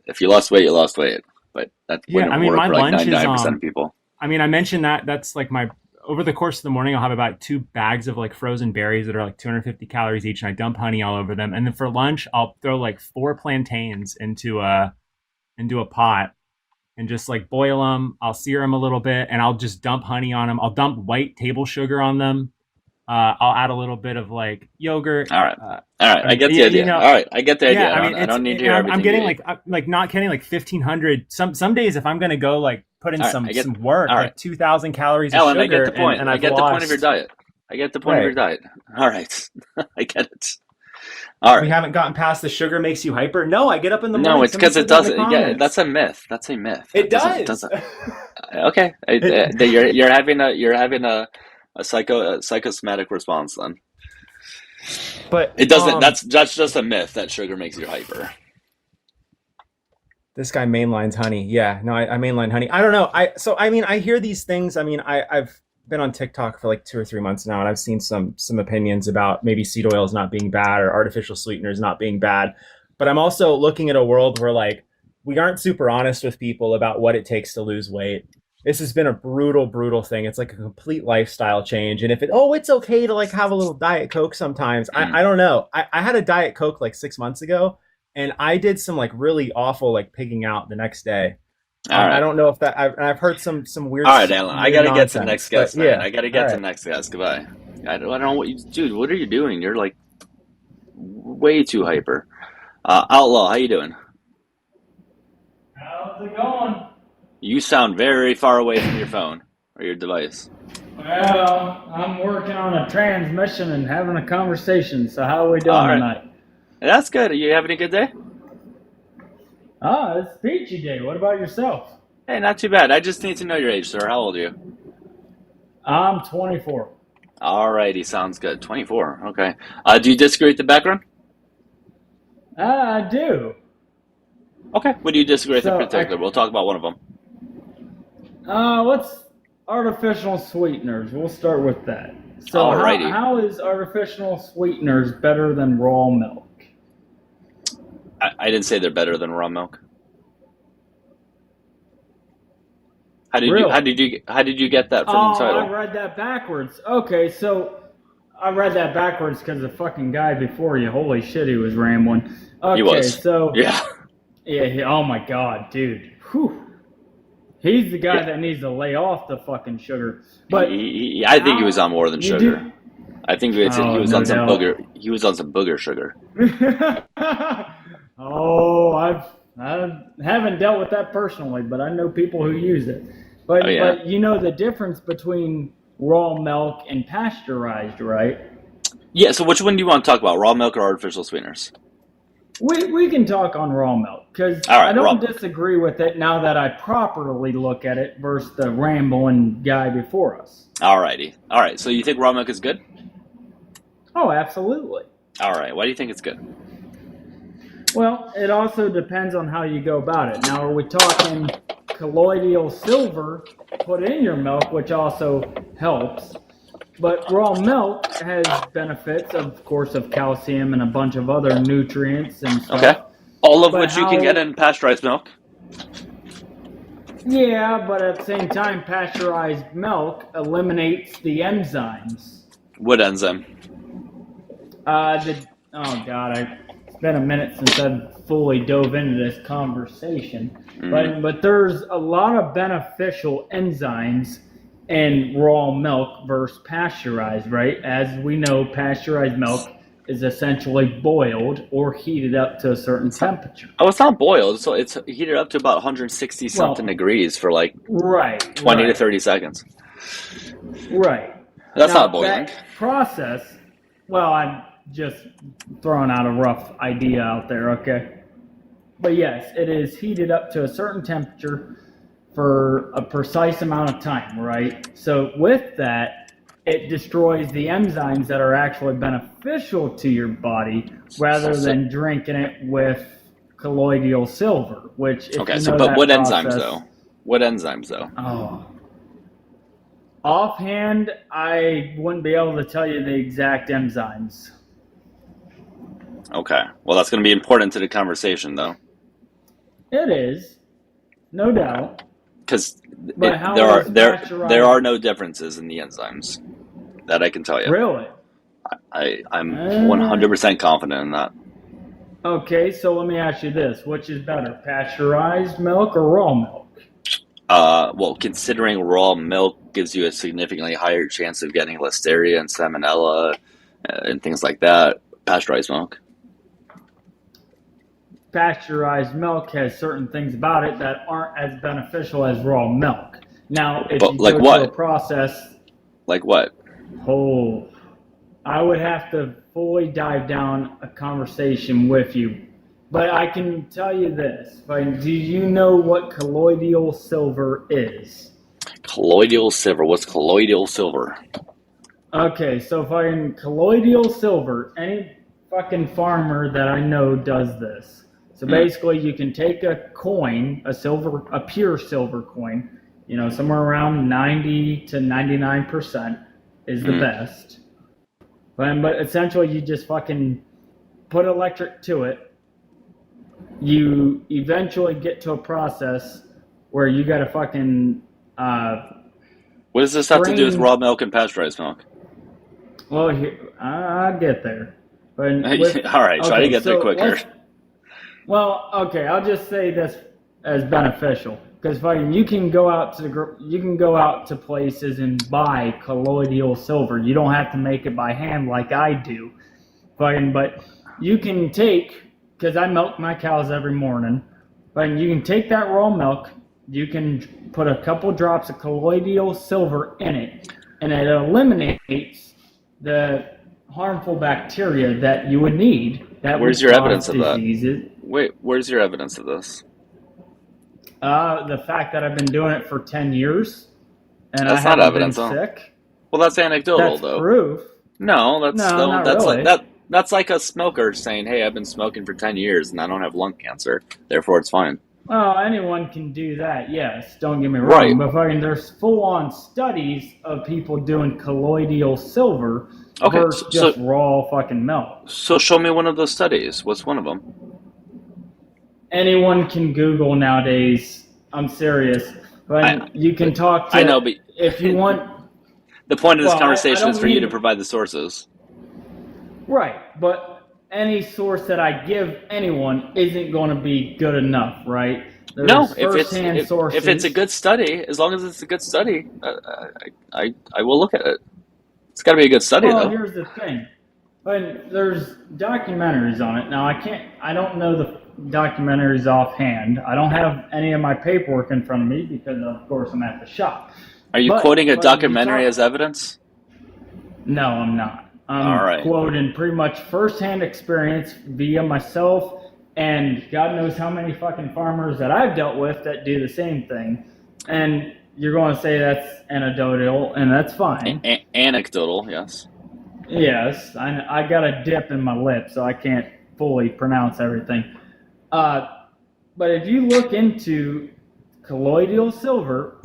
if you lost weight, you lost weight. But that Yeah, I wouldn't mean, work my for like lunch is 99% of people. I mean, I mentioned that's like my over the course of the morning, I'll have about 2 bags of like frozen berries that are like 250 calories each, and I dump honey all over them. And then for lunch, I'll throw like 4 plantains into a pot and just like boil them. I'll sear them a little bit, and I'll just dump honey on them. I'll dump white table sugar on them. I'll add a little bit of like yogurt. All right. I get the idea. You know, All right, I get the idea. yeah, I mean, I don't need to hear I'm everything. getting you like not kidding, like 1,500. Some days, if I'm gonna go like put in All right, some I get- work, all right. like 2,000 calories Alan, of I sugar, get the point. and I I've get the point of your lost- diet. I get the point of your Right. diet. All right. I get it. All We right. haven't gotten past the sugar makes you hyper. No, I get up in the morning. No, it's somebody because it said that in doesn't. the Yeah, comments. that's a myth. That's a myth. It That does. Okay. You're having a psychosomatic response then. But It doesn't. That's just a myth that sugar makes you hyper. This guy mainlines honey. Yeah, no, I mainline honey. I don't know. I hear these things. I mean, I've been on TikTok for like 2 or 3 months now, and I've seen some opinions about maybe seed oils not being bad or artificial sweeteners not being bad. But I'm also looking at a world where like we aren't super honest with people about what it takes to lose weight. This has been a brutal thing. It's like a complete lifestyle change. And if it's okay to like have a little Diet Coke sometimes. I don't know. I had a Diet Coke like 6 months ago, and I did some like really awful like pigging out the next day. All right. I don't know if that. I've heard some weird. All right, Alan. I weird gotta get to the nonsense, next guest, but man. yeah. I gotta get All to right. the next guest. Goodbye. I don't know dude. What are you doing? You're like way too hyper. Outlaw, how you doing? How's it going? You sound very far away from your phone or your device. Well, I'm working on a transmission and having a conversation. So how are we doing All right. tonight? That's good. Are you having a good day? It's Peachy Day. What about yourself? Hey, not too bad. I just need to know your age, sir. How old are you? I'm 24. Alrighty, sounds good. 24. Okay. Do you disagree with the background? I do. Okay. What do you disagree with in So, particular? We'll talk about one of them. What's artificial sweeteners? We'll start with that. So Alrighty. how is artificial sweeteners better than raw milk? I didn't say they're better than raw milk. How did Really? you get that from the title? I read that backwards. Okay, so I read that backwards because the fucking guy before you, holy shit, he was rambling. Okay, He was. so Yeah. oh my god, dude. Whew. He's the guy Yeah. that needs to lay off the fucking sugar. But I think he was on more than You sugar. do- I think he was no on some doubt. booger. He was on some booger sugar. I haven't dealt with that personally, but I know people who use it. But Oh, yeah. but you know the difference between raw milk and pasteurized, right? Yeah. So which one do you want to talk about? Raw milk or artificial sweeteners? We can talk on raw milk because All right, I don't raw. disagree with it now that I properly look at it versus the rambling guy before us. Alrighty. All right. So you think raw milk is good? Oh, absolutely. All right. Why do you think it's good? Well, it also depends on how you go about it. Now, are we talking colloidal silver put in your milk, which also helps? But raw milk has benefits, of course, of calcium and a bunch of other nutrients and stuff. Okay. All of But which you can how- get in pasteurized milk. Yeah, but at the same time, pasteurized milk eliminates the enzymes. What enzyme? Oh God, it's been a minute since I've fully dove into this conversation. But there's a lot of beneficial enzymes in raw milk versus pasteurized, right? As we know, pasteurized milk is essentially boiled or heated up to a certain temperature. Oh, it's not boiled. So it's heated up to about 160 something degrees for like Right. 20 to right, 30 seconds. Right. That's Now, not boiling. That process, well, I'm just throwing out a rough idea out there, okay? But yes, it is heated up to a certain temperature for a precise amount of time, right? So with that, it destroys the enzymes that are actually beneficial to your body rather than drinking it with colloidal silver, which if Okay, you so know but that what process, enzymes though? What enzymes though? Oh. Offhand, I wouldn't be able to tell you the exact enzymes. Okay. Well, that's going to be important to the conversation though. It is, no doubt. But there how are is there pasteurized? there are no differences in the enzymes. That I can tell you. Really? I'm 100% confident in that. Okay, so let me ask you this: which is better, pasteurized milk or raw milk? Well, considering raw milk gives you a significantly higher chance of getting listeria and salmonella and things like that, pasteurized milk. Pasteurized milk has certain things about it that aren't as beneficial as raw milk. Now, if But you like go what? to a process, Like what? oh, I would have to fully dive down a conversation with you. But I can tell you this. Do you know what colloidal silver is? Colloidal silver. What's colloidal silver? Okay, so colloidal silver, any fucking farmer that I know does this. So basically you can take a coin, a pure silver coin, somewhere around 90 to 99% is the best. But essentially you just fucking put electric to it. You eventually get to a process where you gotta fucking What does this have to do with raw milk and pasteurized milk? Well, I'll get there. But All right, try to get there quicker. I'll just say this as beneficial because you can go out to places and buy colloidal silver. You don't have to make it by hand like I do. But you can take, because I milk my cows every morning. But you can take that raw milk. You can put a couple drops of colloidal silver in it, and it eliminates the harmful bacteria that you would need. Where's your evidence of that? Wait, where's your evidence of this? The fact that I've been doing it for 10 years, and that's I haven't not evidence, been sick. Well, that's anecdotal, That's though. proof. No, not that's really. That's like a smoker saying, "Hey, I've been smoking for 10 years and I don't have lung cancer, therefore it's fine." Well, anyone can do that, yes. Don't get me wrong. Right. But there's full-on studies of people doing colloidal silver versus just raw fucking milk. So show me one of those studies. What's one of them? Anyone can Google nowadays. I'm serious. But you can talk to... I know, but... If you want... The point of this conversation is for you to provide the sources. Right, but any source that I give anyone isn't going to be good enough, right? No, if it's a good study, as long as it's a good study, I will look at it. It's got to be a good study, though. Well, here's the thing. There's documentaries on it. Now, I don't know the documentaries offhand. I don't have any of my paperwork in front of me because, of course, I'm at the shop. Are you quoting a documentary as evidence? No, I'm not. I'm quoting pretty much firsthand experience via myself and God knows how many fucking farmers that I've dealt with that do the same thing. And you're going to say that's anecdotal, and that's fine. Anecdotal, yes. Yes, I got a dip in my lip, so I can't fully pronounce everything. But if you look into colloidal silver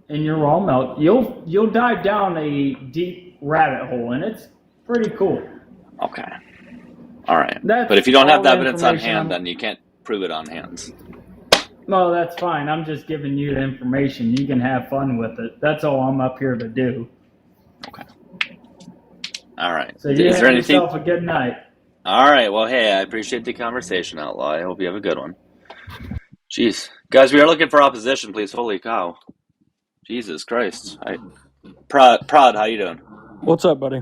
in your raw milk, you'll dive down a deep rabbit hole, and it's pretty cool. Okay. All right. But if you don't have the evidence on hand, then you can't prove it on hands. No, that's fine. I'm just giving you the information. You can have fun with it. That's all I'm up here to do. Okay. All right. So you have yourself a good night. All right. Well, hey, I appreciate the conversation, Outlaw. I hope you have a good one. Jeez. Guys, we are looking for opposition, please. Holy cow. Jesus Christ. Prod, how you doing? What's up, buddy?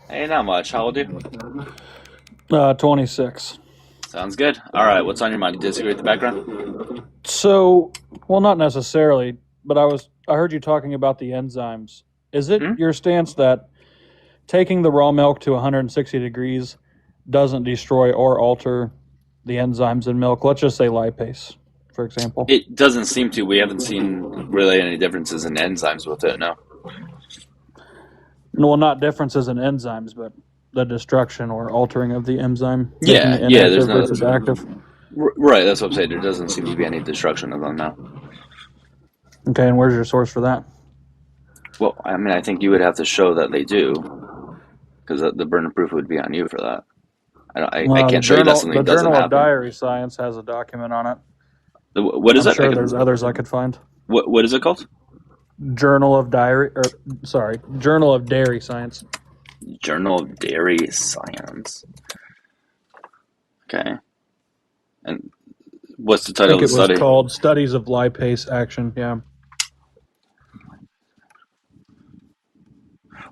Hey, not much. How old are you? 26. Sounds good. All right. What's on your mind? You disagree with the background? So, well, not necessarily, but I heard you talking about the enzymes. Is it your stance that taking the raw milk to 160 degrees doesn't destroy or alter the enzymes in milk? Let's just say lipase, for example. It doesn't seem to. We haven't seen really any differences in enzymes with it, no. Well, not differences in enzymes, but the destruction or altering of the enzyme. Yeah, there's no versus active. Right, that's what I'm saying. There doesn't seem to be any destruction of them now. Okay, and where's your source for that? Well, I mean, I think you would have to show that they do, because the burden of proof would be on you for that. I can't show you that something doesn't happen. The Journal of Diary Science has a document on it. What is it? I'm sure there's others I could find. What is it called? Journal of Dairy Science. Journal of Dairy Science. Okay. And what's the I title think of the it was study? called Studies of Lipase Action. Yeah.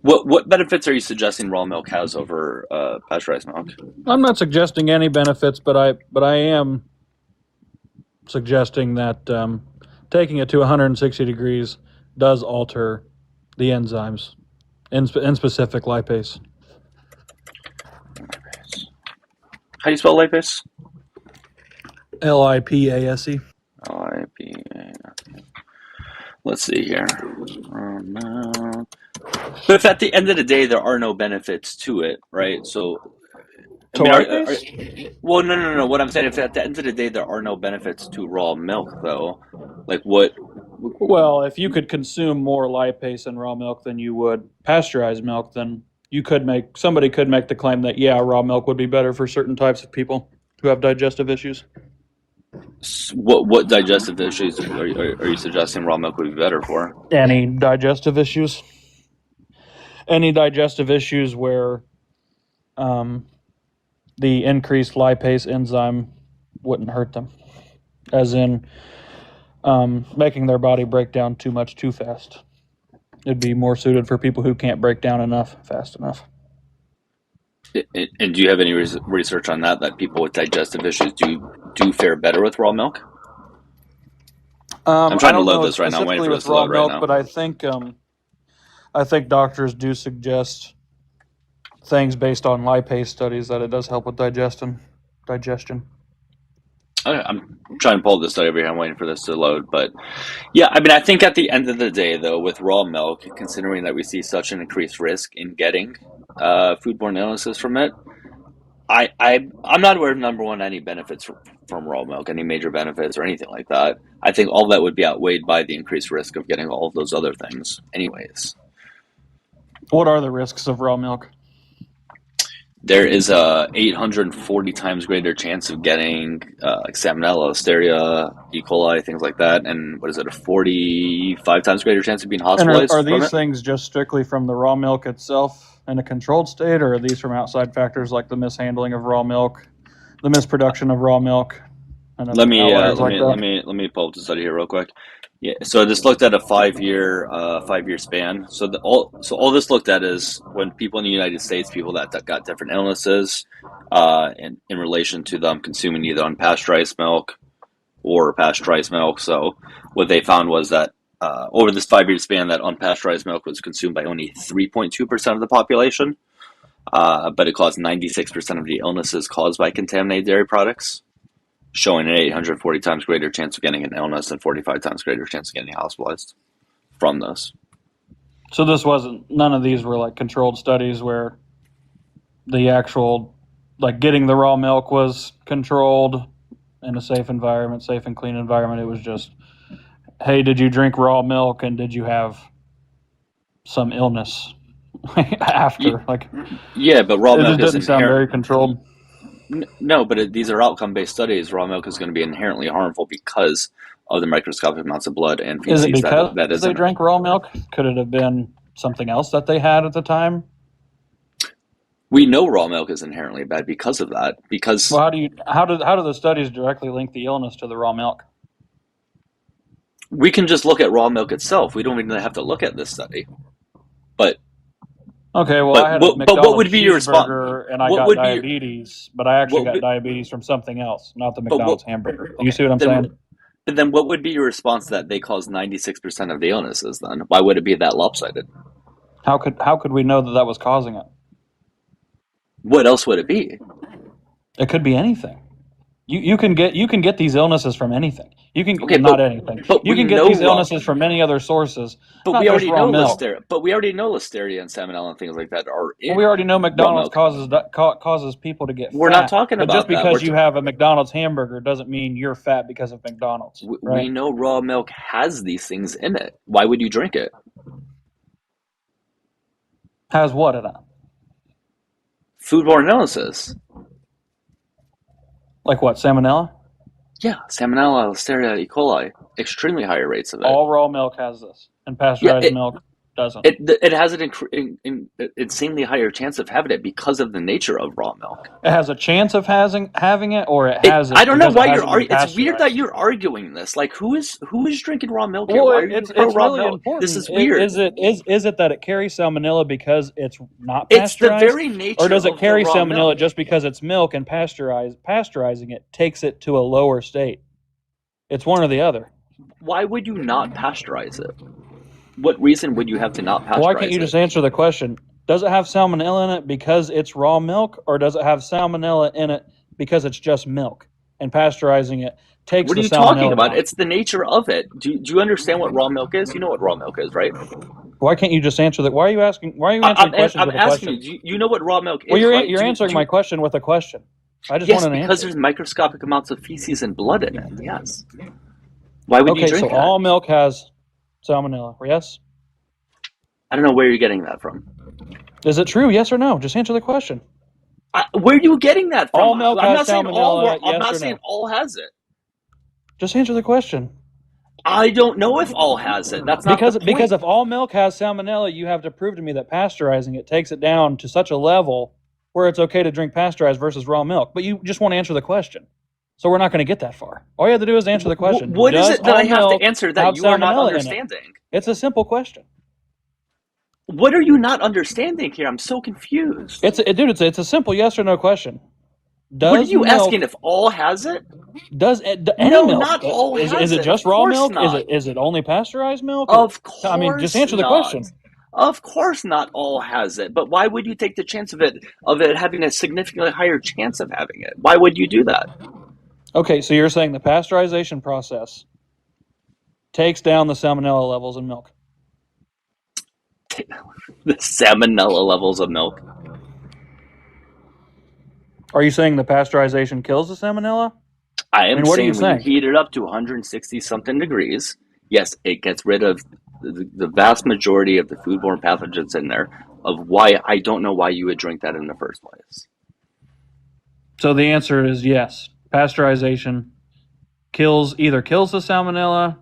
What benefits are you suggesting raw milk has over pasteurized milk? I'm not suggesting any benefits, but I am suggesting that taking it to 160 degrees does alter the enzymes, in specific lipase. How do you spell lipase? LIPASE. LIPA. Let's see here. But if at the end of the day there are no benefits to it, right? So, I To mean, lipase? well, no. What I'm saying, if at the end of the day there are no benefits to raw milk, though, like what? Well, if you could consume more lipase in raw milk than you would pasteurized milk, then somebody could make the claim that raw milk would be better for certain types of people who have digestive issues. What digestive issues are you suggesting raw milk would be better for? Any digestive issues? Any digestive issues where the increased lipase enzyme wouldn't hurt them, as in making their body break down too much too fast. It'd be more suited for people who can't break down enough fast enough. And do you have any research on that people with digestive issues do fare better with raw milk? I'm trying to load this right now. I'm waiting for this to load right now. But I think doctors do suggest things based on lipase studies that it does help with digestion. I'm trying to pull this study over here. I'm waiting for this to load. But yeah, I mean, I think at the end of the day, though, with raw milk, considering that we see such an increased risk in getting foodborne illnesses from it, I'm not aware of, number one, any benefits from raw milk, any major benefits or anything like that. I think all that would be outweighed by the increased risk of getting all of those other things anyways. What are the risks of raw milk? There is a 840 times greater chance of getting like Salmonella, Listeria, E. coli, things like that, and a 45 times greater chance of being hospitalized. And are these things just strictly from the raw milk itself in a controlled state, or are these from outside factors like the mishandling of raw milk, the misproduction of raw milk? And let me pull up the study here real quick. Yeah, so this looked at a 5-year span. So all this looked at is when people in the United States, people that got different illnesses, in relation to them consuming either unpasteurized milk or pasteurized milk. So what they found was that over this 5-year span, that unpasteurized milk was consumed by only 3.2% of the population, but it caused 96% of the illnesses caused by contaminated dairy products, showing an 840 times greater chance of getting an illness and 45 times greater chance of getting hospitalized from this. So none of these were like controlled studies where the actual, like getting the raw milk was controlled in a safe environment, safe and clean environment. It was just, hey, did you drink raw milk and did you have some illness after? Yeah, but raw milk doesn't sound very controlled. No, but these are outcome-based studies. Raw milk is going to be inherently harmful because of the microscopic amounts of blood and feces. Is it because they drank raw milk? Could it have been something else that they had at the time? We know raw milk is inherently bad because of that. Because how do the studies directly link the illness to the raw milk? We can just look at raw milk itself. We don't even have to look at this study. But okay, well, I had a McDonald's what would be your response? And I got diabetes, but I actually got diabetes from something else, not the McDonald's hamburger. You see what I'm saying? But then what would be your response that they cause 96% of the illnesses then? Why would it be that lopsided? How could we know that was causing it? What else would it be? It could be anything. You can get these illnesses from anything. You can not anything. But you can get these illnesses from many other sources. But we already know Listeria. But we already know Listeria and Salmonella and things like that are in. Well, we already know McDonald's causes people to get fat. We're not talking about just because you have a McDonald's hamburger doesn't mean you're fat because of McDonald's. We know raw milk has these things in it. Why would you drink it? Has what in it? Foodborne illnesses. Like what? Salmonella? Yeah, Salmonella, Listeria, E. coli, extremely higher rates of it. All raw milk has this, and pasteurized milk doesn't. It has an insanely higher chance of having it because of the nature of raw milk. It has a chance of having it, or it has it. I don't know because why it you're hasn't been arguing. It's weird that pasteurized. you're arguing this. Like, who is drinking raw milk here? Well, Why are you it's pro raw really milk? important. This is weird. Is it that it carries salmonella because it's not It's the pasteurized, very nature or does it of carry the raw salmonella milk. just because it's milk and pasteurizing it takes it to a lower state? It's one or the other. Why would you not pasteurize it? What reason would you have to not pasteurize Why can't you just answer the question? Does it have salmonella in it because it's raw milk, or does it have salmonella in it because it's just milk? And pasteurizing it takes What are the you talking salmonella about? out. It's the nature of it. Do you understand what raw milk is? You know what raw milk is, right? Why can't you just answer that? Why are you answering questions I'm with a asking question? you. You know what raw milk is, Well, right? you're answering my question with a question. I just Yes, want an because answer. there's microscopic amounts of feces and blood in it. Yes. Why would you Okay, drink so that? all milk has salmonella. Yes? I don't know where you're getting that from. Is it true? Yes or no? Just answer the question. Where are you getting that from? All milk I'm has not saying all. salmonella, I'm yes not or saying no? all has it. Just answer the question. I don't know if all has it. That's not the point. Because if all milk has salmonella, you have to prove to me that pasteurizing it takes it down to such a level where it's okay to drink pasteurized versus raw milk. But you just won't answer the question. So we're not going to get that far. All you have to do is answer the question. What is Does it that all I have milk to answer have that you are not salmonella in it? understanding? It's a simple question. What are you not understanding here? I'm so confused. It's a simple yes or no question. What are Does you milk asking? If all has it? does any No, milk? not all Is has it it. just Of raw course milk? not. Is it only pasteurized milk? Of course I mean, just answer the not. question. Of course not all has it. But why would you take the chance of it having a significantly higher chance of having it? Why would you do that? Okay, so you're saying the pasteurization process takes down the salmonella levels in milk. The salmonella levels of milk. Are you saying the pasteurization kills the salmonella? I am what are you saying when you saying? heat it up to 160 something degrees, yes, it gets rid of the vast majority of the foodborne pathogens in there. Of why I don't know why you would drink that in the first place. So the answer is yes. Pasteurization either kills the salmonella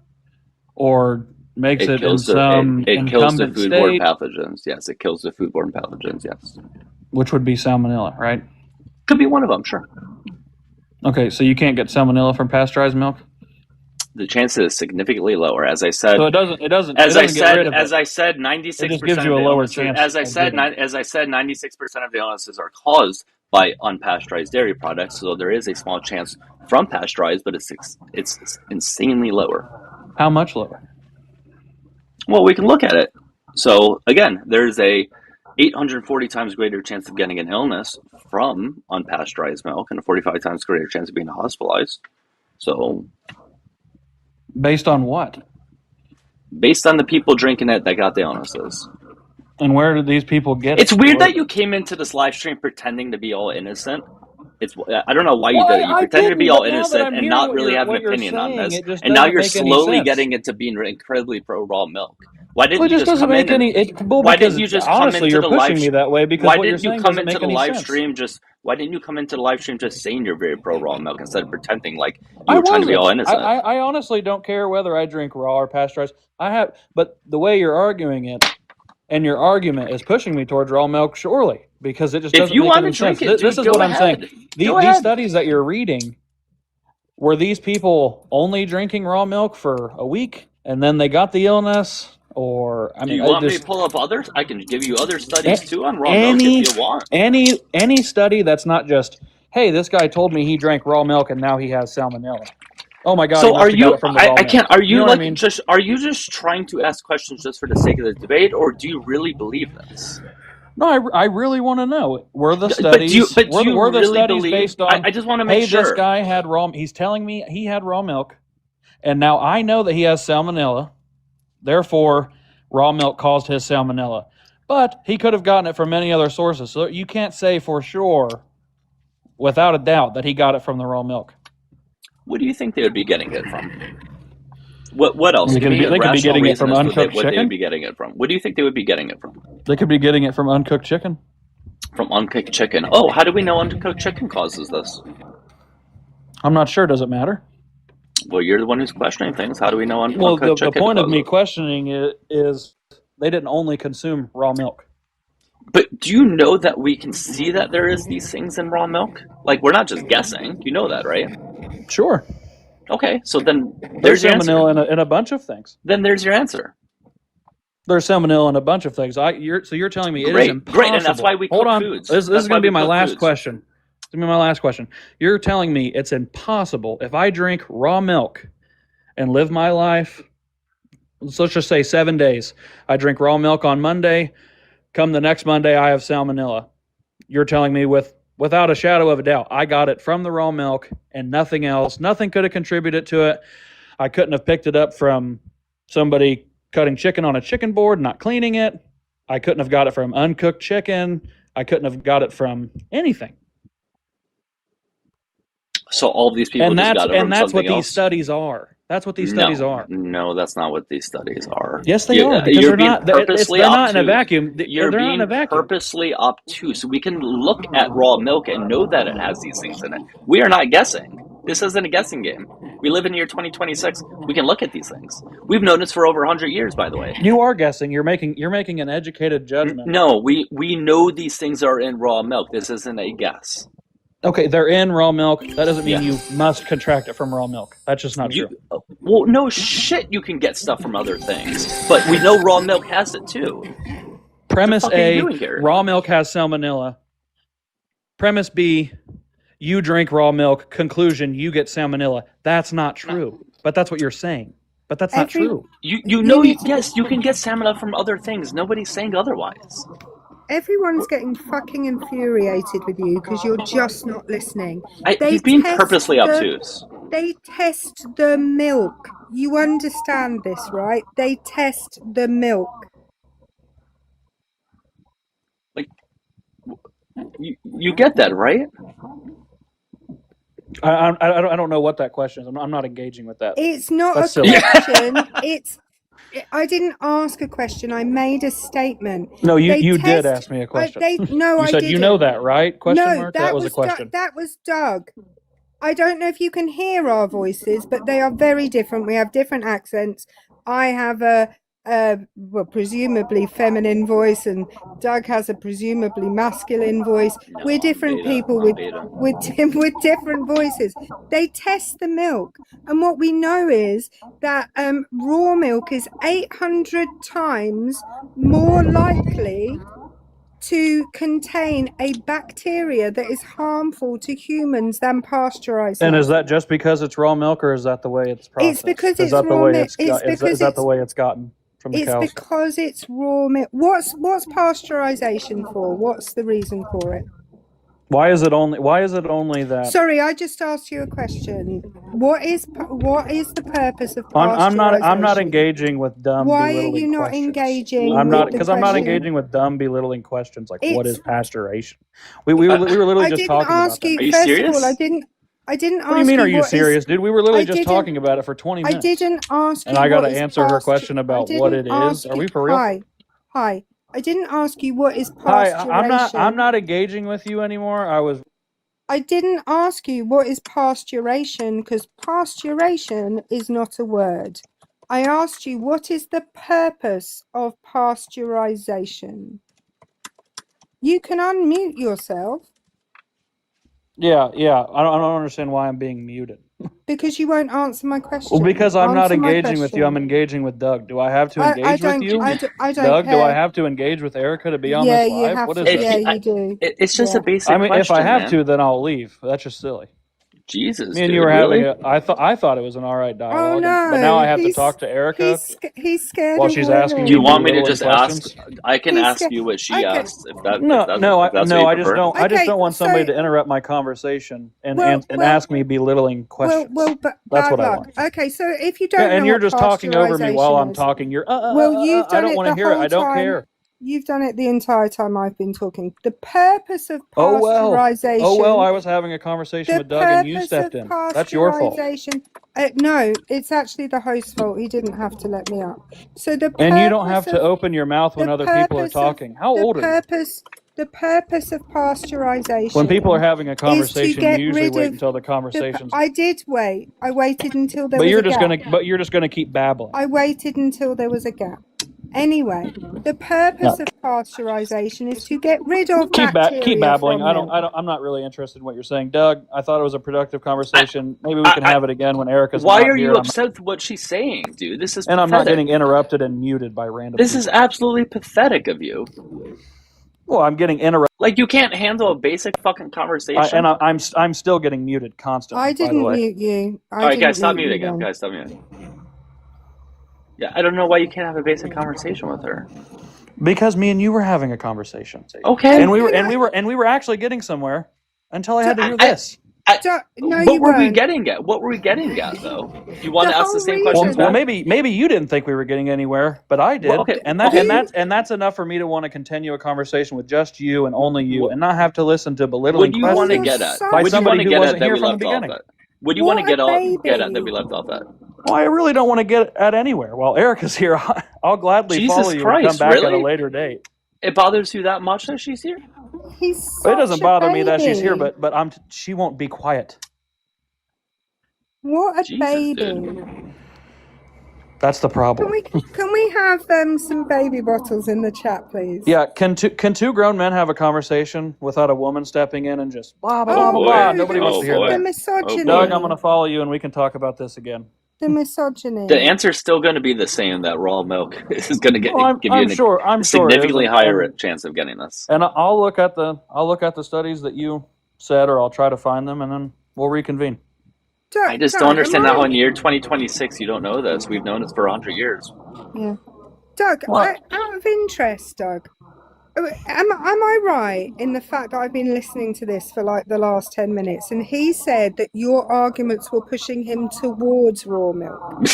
or makes it in some it kills the incumbent foodborne state, pathogens. Yes, it kills the foodborne pathogens. Yes, which would be salmonella, right? could be one of them. Sure. Okay, so you can't get salmonella from pasteurized milk. The chance is significantly lower, as I said. So it doesn't get rid of it. As I said, 96%. It just gives you a lower chance. As I said, 96% of the illnesses are caused by unpasteurized dairy products. So there is a small chance from pasteurized, but it's insanely lower. How much lower? Well, we can look at it. So again, there's a 840 times greater chance of getting an illness from unpasteurized milk, and a 45 times greater chance of being hospitalized. So, based on what? Based on the people drinking it that got the illnesses. And where did these people get it? It's weird that you came into this live stream pretending to be all innocent. I don't know why you did it. You pretended to be all innocent and not really have an opinion on this. And now you're slowly getting into being incredibly pro raw milk. Why didn't you just come in? Why didn't you just come into the live stream? That way because why what didn't you're you saying come doesn't into make the any live sense. stream why didn't you come into the live stream just saying you're very pro raw milk instead of pretending like you were trying to be all innocent? I honestly don't care whether I drink raw or pasteurized. But the way you're arguing it, and your argument is pushing me towards raw milk, surely, because it just doesn't make any sense. This is what I'm saying. These studies that you're reading, were these people only drinking raw milk for a week and then they got the illness? Or do you want me to pull up others? I can give you other studies too on raw milk if you want. Any study that's not just, hey, this guy told me he drank raw milk and now he has salmonella. Oh my God! So are you? I can't. Are you like just? Are you just trying to ask questions just for the sake of the debate, or do you really believe this? No, I really want to know. Were the studies? Were the studies based on? I just want to make sure. Hey, this guy had raw. He's telling me he had raw milk, and now I know that he has salmonella. Therefore, raw milk caused his salmonella. But he could have gotten it from many other sources. So you can't say for sure, without a doubt, that he got it from the raw milk. What do you think they would be getting it from? What else? They could be getting it from uncooked chicken. What they would be getting it from? What do you think they would be getting it from? They could be getting it from uncooked chicken. From uncooked chicken. Oh, how do we know uncooked chicken causes this? I'm not sure. Does it matter? Well, you're the one who's questioning things. How do we know Well, uncooked the chicken point of me causes? questioning it is they didn't only consume raw milk. But do you know that we can see that there is these things in raw milk? Like, we're not just guessing. You know that, right? Sure. Okay, so then There's there's your answer. salmonella in a bunch of things. Then there's your answer. There's salmonella in a bunch of things. So you're telling me it is Great, impossible. great, and that's why we Hold cook on. foods. This That's is why going to be we my cook last foods. question. It's going to be my last question. You're telling me it's impossible if I drink raw milk and live my life, so let's just say 7 days. I drink raw milk on Monday. Come the next Monday, I have salmonella. You're telling me without a shadow of a doubt, I got it from the raw milk and nothing else. Nothing could have contributed to it. I couldn't have picked it up from somebody cutting chicken on a chicken board, not cleaning it. I couldn't have got it from uncooked chicken. I couldn't have got it from anything. So all of these people And just that's got it from what something these else? studies are. That's what these studies are. No, that's not what these studies are. Yes, they are, because you're they're being not. They're purposely not in a obtuse. vacuum. You're They're not being in a vacuum. purposely obtuse. We can look at raw milk and know that it has these things in it. We are not guessing. This isn't a guessing game. We live in the year 2026. We can look at these things. We've known this for over 100 years, by the way. You are guessing. You're making an educated judgment. No, we know these things are in raw milk. This isn't a guess. Okay, they're in raw milk. That doesn't mean you must contract it from raw milk. That's just not true. Well, no shit, you can get stuff from other things, but we know raw milk has it too. Premise What the fuck are you A, doing here? raw milk has salmonella. Premise B, you drink raw milk. Conclusion, you get salmonella. That's not true. But that's what you're saying. But that's not true. You know, yes, you can get salmonella from other things. Nobody's saying otherwise. Everyone's getting fucking infuriated with you because you're just not listening. He's being purposely obtuse. They test the milk. You understand this, right? They test the milk. Like, you get that, right? I don't know what that question is. I'm not engaging with that. It's not That's a silly. question. I didn't ask a question. I made a statement. No, you did ask me a question. You said didn't. you know that, right? Question mark? That was a question. That was Doug. I don't know if you can hear our voices, but they are very different. We have different accents. I have a presumably feminine voice, and Doug has a presumably masculine voice. No, we're different people with different voices. They test the milk, and what we know is that raw milk is 800 times more likely to contain a bacteria that is harmful to humans than pasteurized milk. And is that just because it's raw milk, or is that the way it's processed? It's because is it's that the raw way milk. is that the way it's gotten from the cows? It's because it's raw milk. What's pasteurization for? What's the reason for it? Why is it only that? Sorry, I just asked you a question. What is the purpose of pasteurization? I'm not engaging with dumb. Why belittling are you not questions. engaging? I'm not, because I'm not engaging with dumb belittling questions like what is pasteurization. We were literally just talking about that. Are you first serious? of all, I didn't ask you. What do you mean? Are you serious, dude? We were literally just talking about it for 20 minutes. I didn't ask you. And I got to answer her question about what it is. Are we for real? Hi. I didn't ask you what is pasteurization. I'm not engaging with you anymore. I didn't ask you what is pasteurization, because pasteurization is not a word. I asked you what is the purpose of pasteurization. You can unmute yourself. Yeah. I don't understand why I'm being muted. Because you won't answer my question. Well, because I'm not engaging with you. I'm engaging with Doug. Do I have to engage with you? I don't Doug, care. do I have to engage with Erica to be on this live? You have what is to. this? Yeah, you do. It's just a basic question. I mean, if I have man. to, then I'll leave. That's just silly. Jesus, Me and dude, you were really? having I thought it was an all right dialogue. Oh no! But now I have to talk to Erica. He's scared. While she's asking Do you want me to belittling just questions? ask? I can ask you what she asked. If that, No, if that's no, what I you just prefer. don't. I just Okay, don't want somebody so- to interrupt my conversation and Well, ask me belittling questions. But That's bad what I luck. want. Okay, so if you don't know And you're what just talking over me while I'm pasteurization is- talking. You're Well, you've I done don't it want to the hear it. whole I don't time. care. You've done it the entire time I've been talking. The purpose of Oh pasteurization. well, I was having a conversation with Doug and you stepped in. That's your fault. No, it's actually the host's fault. He didn't have to let me up. So And you don't have to open your mouth when other people are talking. How old are you? The purpose of pasteurization. When people are having a is to conversation, get you usually rid wait of until the conversation's. I did wait. I waited until there But was you're a just gap. gonna keep babbling. I waited until there was a gap. Anyway, the purpose of pasteurization is to get rid of Keep bacteria babbling. from milk. I'm not really interested in what you're saying, Doug. I thought it was a productive conversation. Maybe we can have it again when Erica's Why not are you here. upset with what she's saying, dude? This is And I'm pathetic. not getting interrupted and muted by random. This people. is absolutely pathetic of you. Well, I'm getting interrupted. Like, you can't handle a basic fucking conversation. I'm still getting muted constantly. I by the didn't way. mute you. All right, guys, stop mute you muting him. then. Guys, stop muting. Yeah, I don't know why you can't have a basic conversation with her. Because me and you were having a conversation. Okay. And we were actually getting somewhere until I had to hear this. No, what you were we weren't. getting at? What were we getting at, though? You want The to ask the whole same reason- questions Well, back? maybe you didn't think we were getting anywhere, but I did. Well, okay. And that's enough for me to want to continue a conversation with just you and only you, and not have to listen to belittling What do you want to questions get at? By What do you somebody want to who get wasn't at that here we from the left off beginning. at? What do you want to What a get at that baby. we left off at? Well, I really don't want to get at anywhere. While Erica's here, I'll gladly Jesus follow you Christ, and come back at a really? later date. It bothers you that much that she's here? He's But it doesn't such a bother me that she's here, baby. but she won't be quiet. What a Jesus, baby. dude. That's the problem. Can we have some baby bottles in the chat, please? Yeah, can two grown men have a conversation without a woman stepping in and just blah blah blah boy. blah? Nobody wants Oh, to hear boy. The that. misogyny. Doug, I'm going to follow you, and we can talk about this again. The misogyny. The answer's still going to be the same, that raw milk is going to give I'm you sure a it is, significantly higher and- chance of getting this. And I'll look at the studies that you said, or I'll try to find them, and then we'll reconvene. Doug, I just Doug, don't understand am how I- in year 2026 you don't know this. We've known this for 100 years. Yeah. Doug, What? out of interest, Doug, am I right in the fact that I've been listening to this for like the last 10 minutes, and he said that your arguments were pushing him towards raw milk?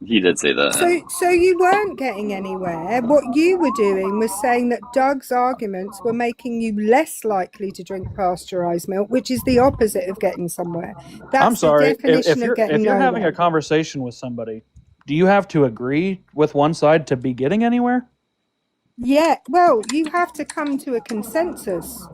He did say that. So you weren't getting anywhere. What you were doing was saying that Doug's arguments were making you less likely to drink pasteurized milk, which is the opposite of getting somewhere. That's I'm sorry. the definition If of getting you're having nowhere. a conversation with somebody, do you have to agree with one side to be getting anywhere? Yeah, well, you have to come to a consensus.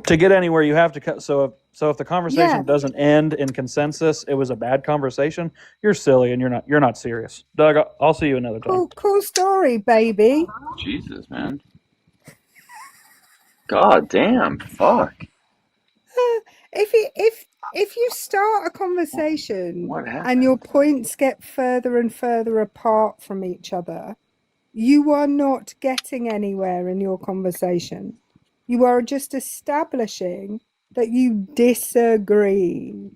To get anywhere, you have to. So if the conversation Yeah. doesn't end in consensus, it was a bad conversation. You're silly, and you're not serious, Doug. I'll see you another time. Cool story, baby. Jesus, man. God damn. Fuck. If you start a conversation What happened? and your points get further and further apart from each other, you are not getting anywhere in your conversation. You are just establishing that you disagree.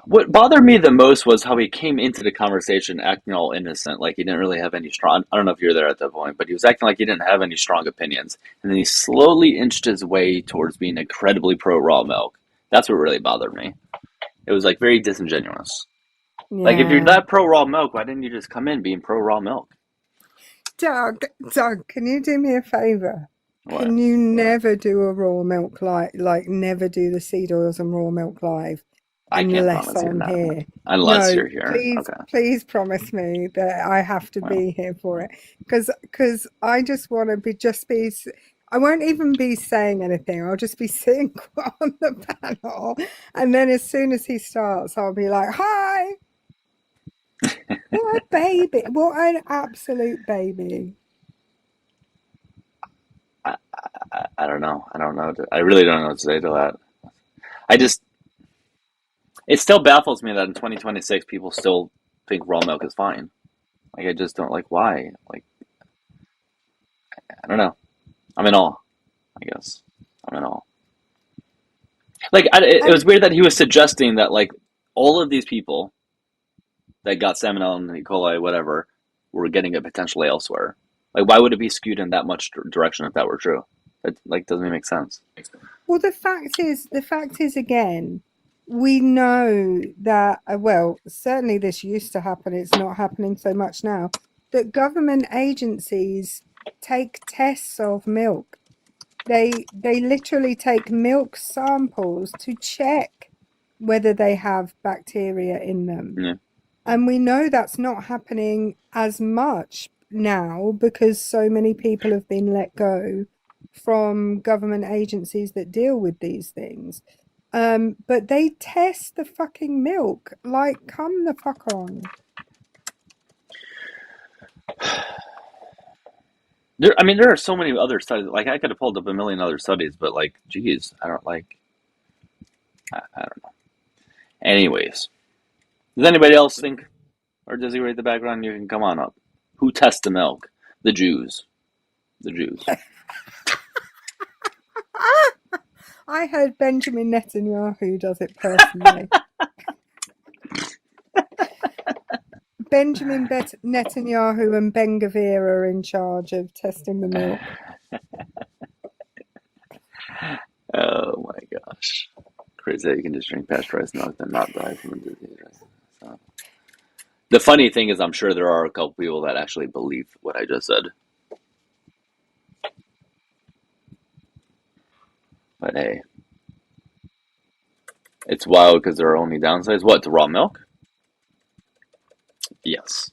What bothered me the most was how he came into the conversation acting all innocent, like he didn't really have any strong. I don't know if you were there at that point, but he was acting like he didn't have any strong opinions, and then he slowly inched his way towards being incredibly pro raw milk. That's what really bothered me. It was like very disingenuous. Like, if you're Yeah. that pro raw milk, why didn't you just come in being pro raw milk? Doug, can you do me a favor? What? Can you never do a raw milk like never do the seed oils and raw milk live I can't unless promise you I'm that. here? Unless No, you're here. please, Okay. please promise me that I have to be here for it, because I just want to be. I won't even be saying anything. I'll just be sitting on the panel, and then as soon as he starts, I'll be like, "Hi." What a baby! What an absolute baby! I don't know. I don't know. I really don't know what to say to that. It still baffles me that in 2026 people still think raw milk is fine. Like, I just don't like why. Like, I don't know. I'm in awe, I guess. I'm in awe. Like, it was weird that he was suggesting that, like, all of these people that got salmonella and E. coli, whatever, were getting it potentially elsewhere. Like, why would it be skewed in that much direction if that were true? It, like, doesn't make sense. Well, the fact is, again, we know that, well, certainly this used to happen. It's not happening so much now, that government agencies take tests of milk. They literally take milk samples to check whether they have bacteria in them. Yeah. And we know that's not happening as much now because so many people have been let go from government agencies that deal with these things. But they test the fucking milk. Like, come the fuck on. There are so many other studies. Like, I could have pulled up a million other studies, but like, geez, I don't know. Anyways, does anybody else think, or does he read the background? You can come on up. Who tests the milk? The Jews. The Jews. I heard Benjamin Netanyahu does it personally. Benjamin Netanyahu and Ben Gvir are in charge of testing the milk. Oh my gosh. Crazy that you can just drink pasteurized milk and not die from a disease. So, the funny thing is, I'm sure there are a couple people that actually believe what I just said. But hey, it's wild because there are only downsides. What, to raw milk? Yes.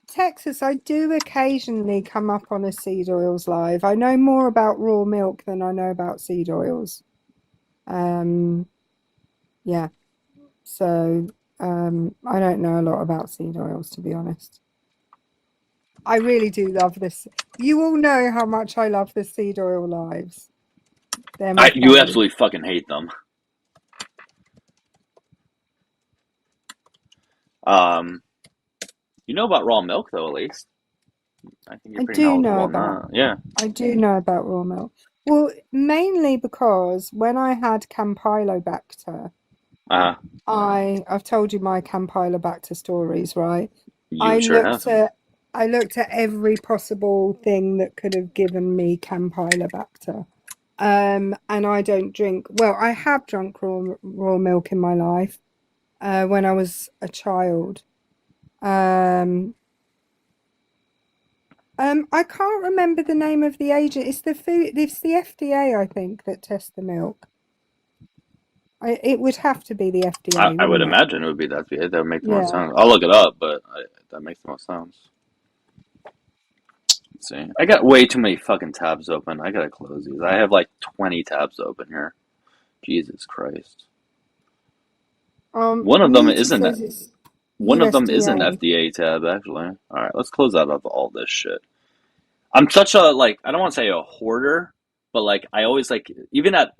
Texas, I do occasionally come up on a seed oils live. I know more about raw milk than I know about seed oils. Yeah. So, I don't know a lot about seed oils, to be honest. I really do love this. You all know how much I love the seed oil lives. They're my You fave. absolutely fucking hate them. You know about raw milk, though, at least. I think you're I pretty do know knowledgeable on about. that. Yeah. I do know about raw milk. Well, mainly because when I had Campylobacter, I've told you my Campylobacter stories, right? You sure have. I looked at every possible thing that could have given me Campylobacter. And I don't drink. Well, I have drunk raw milk in my life, when I was a child. I can't remember the name of the agent. It's the FDA, I think, that tests the milk. It would have to be the FDA, I would wouldn't it? imagine it would be that. That would make the most Yeah. sense. I'll look it up, but that makes the most sense. Let's see. I got way too many fucking tabs open. I gotta close these. I have like 20 tabs open here. Jesus Christ. One of them Muti isn't says it's One of them is an USDA. FDA tab, actually. All right, let's close out of all this shit. I'm such a, like, I don't want to say a hoarder, but like I always, like, even at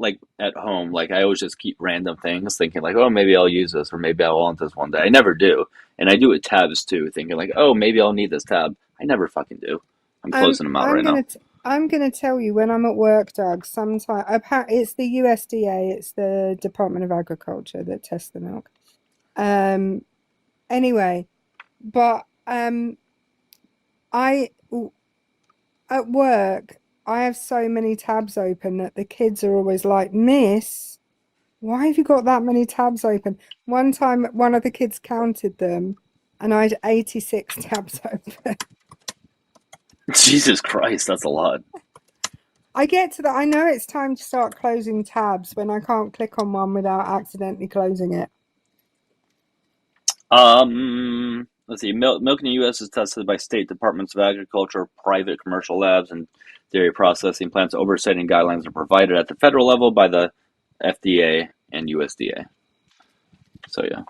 home, like I always just keep random things, thinking like, oh, maybe I'll use this, or maybe I'll want this one day. I never do, and I do it tabs too, thinking like, oh, maybe I'll need this tab. I never fucking do. I'm closing them out right now. I'm gonna tell you, when I'm at work, Doug, sometimes it's the USDA, it's the Department of Agriculture that tests the milk. Anyway, but at work, I have so many tabs open that the kids are always like, Miss, why have you got that many tabs open? One time, one of the kids counted them, and I had 86 tabs open. Jesus Christ, that's a lot. I get to that. I know it's time to start closing tabs when I can't click on one without accidentally closing it. Let's see. Milk in the U.S. is tested by state departments of agriculture, private commercial labs, and dairy processing plants. Oversight and guidelines are provided at the federal level by the FDA and USDA. So yeah,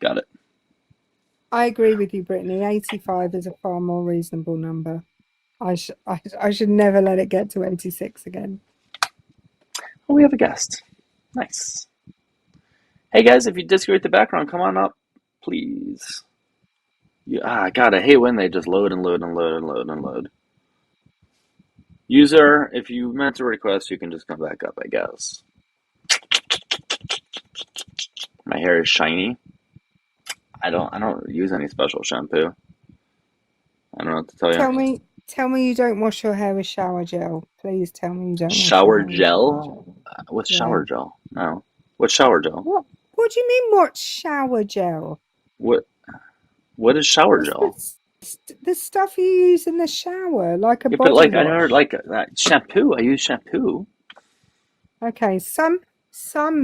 got it. I agree with you, Brittany. 85 is a far more reasonable number. I should never let it get to 86 again. Oh, we have a guest. Nice. Hey guys, if you disagree with the background, come on up, please. God, I hate when they just load and load and load and load and load. User, if you meant to request, you can just come back up, I guess. My hair is shiny. I don't use any special shampoo. I don't know what to tell you. Tell me you don't wash your hair with shower gel. Please tell me you don't. Shower gel? What's shower gel? No. What's shower gel? What do you mean, what's shower gel? What is shower gel? The stuff you use in the shower, like a body but like wash. I never like shampoo. I use shampoo. Okay, some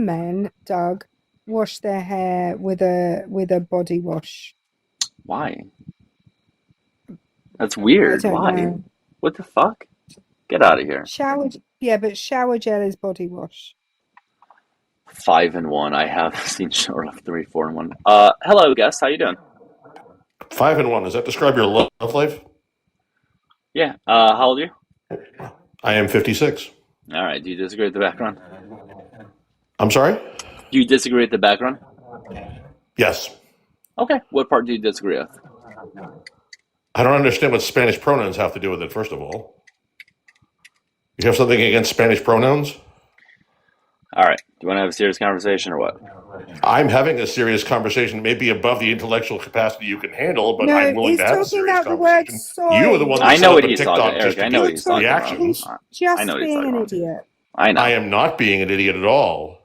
men, Doug, wash their hair with a body wash. Why? That's I weird. don't Why? know. What the fuck? Get out of here. But shower gel is body wash. 5-1. I have seen short of 3, 4-1. Hello, guest. How you doing? 5-1. Does that describe your love life? Yeah. How old are you? I am 56. All right. Do you disagree with the background? I'm sorry? Do you disagree with the background? Yes. Okay. What part do you disagree with? I don't understand what Spanish pronouns have to do with it, first of all. You have something against Spanish pronouns? All right. Do you want to have a serious conversation or what? I'm having a serious conversation. It may be above the intellectual capacity you can handle, but I'm No, willing he's to have a talking serious about the word conversation. You are the soy. one I that know set what up a he's talking TikTok about, just Eric. I to know what get he's talking about. reactions. He's I know just what he's being talking an about. idiot. I know. I am not being an idiot at all.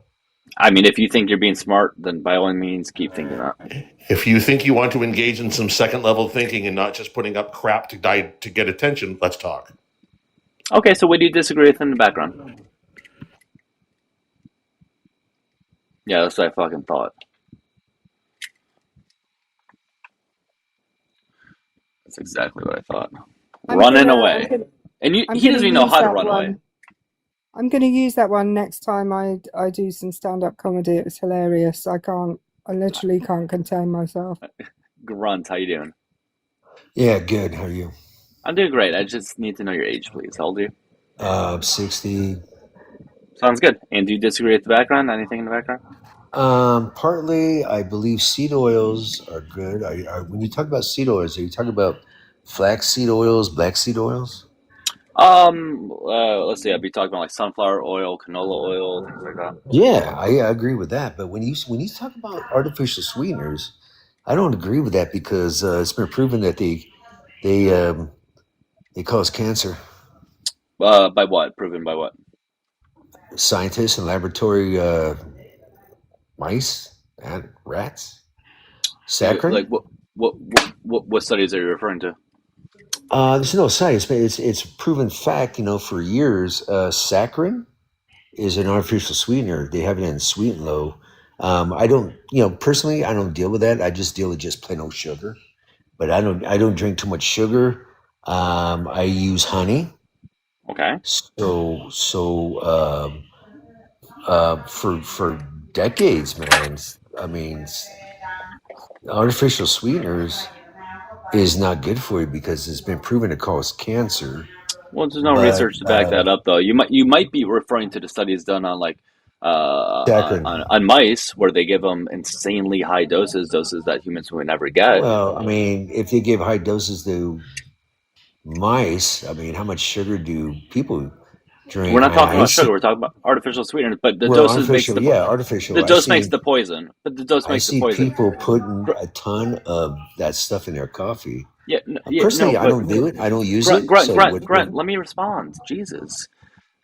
I mean, if you think you're being smart, then by all means, keep thinking that. If you think you want to engage in some second level thinking and not just putting up crap to get attention, let's talk. Okay, so what do you disagree with in the background? Yeah, that's what I fucking thought. That's exactly what I thought. Running away. And he doesn't even know how to run away. I'm going to use that one next time I do some stand-up comedy. It was hilarious. I literally can't contain myself. Grunt, how you doing? Yeah, good. How are you? I'm doing great. I just need to know your age, please. How old are you? 60. Sounds good. And do you disagree with the background? Anything in the background? Partly, I believe seed oils are good. When you talk about seed oils, are you talking about flax seed oils, black seed oils? Let's see. I'd be talking about like sunflower oil, canola oil, things like that. Yeah, I agree with that. But when you talk about artificial sweeteners, I don't agree with that because it's been proven that they cause cancer. By what? Proven by what? Scientists and laboratory mice and rats. Saccharin? Like what studies are you referring to? There's no science, but it's proven fact. For years, saccharin is an artificial sweetener. They have it in sweet and low. I don't, personally, I don't deal with that. I just deal with just plain old sugar. But I don't drink too much sugar. I use honey. Okay. For decades, man. I mean, artificial sweeteners is not good for you because it's been proven to cause cancer. Well, there's no research to back that up, though. You might be referring to the studies done on like on mice where they give them insanely high doses that humans would never get. Well, I mean, if they give high doses to mice, I mean, how much sugar do people drink? We're not talking about sugar. We're talking about artificial sweeteners. But the doses makes artificial. The dose makes the poison. But the dose makes the poison. I see people putting a ton of that stuff in their coffee. Yeah, personally, I don't do it. I don't use it. Grunt, let me respond. Jesus.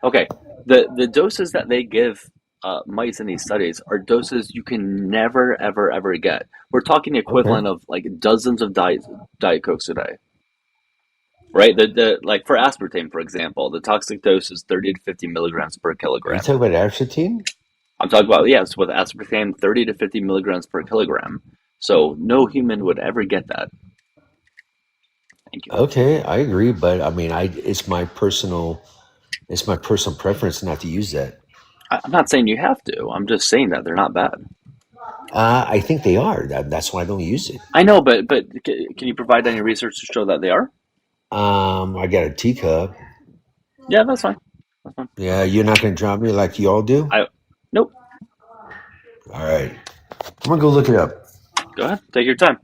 Okay, the doses that they give mice in these studies are doses you can never, ever, ever get. We're talking the equivalent of like dozens of Diet Cokes a day. Right? The like for aspartame, for example, the toxic dose is 30 to 50 milligrams per kilogram. Are you talking about aspartame? I'm talking about, yes, with aspartame, 30 to 50 milligrams per kilogram. So no human would ever get that. Thank you. Okay, I agree, but I mean, it's my personal preference not to use that. I'm not saying you have to. I'm just saying that they're not bad. I think they are. That's why I don't use it. I know, but can you provide any research to show that they are? I got a teacup. Yeah, that's fine. That's fine. Yeah, you're not going to drop me like you all do? Nope. All right. I'm going to go look it up. Go ahead. Take your time.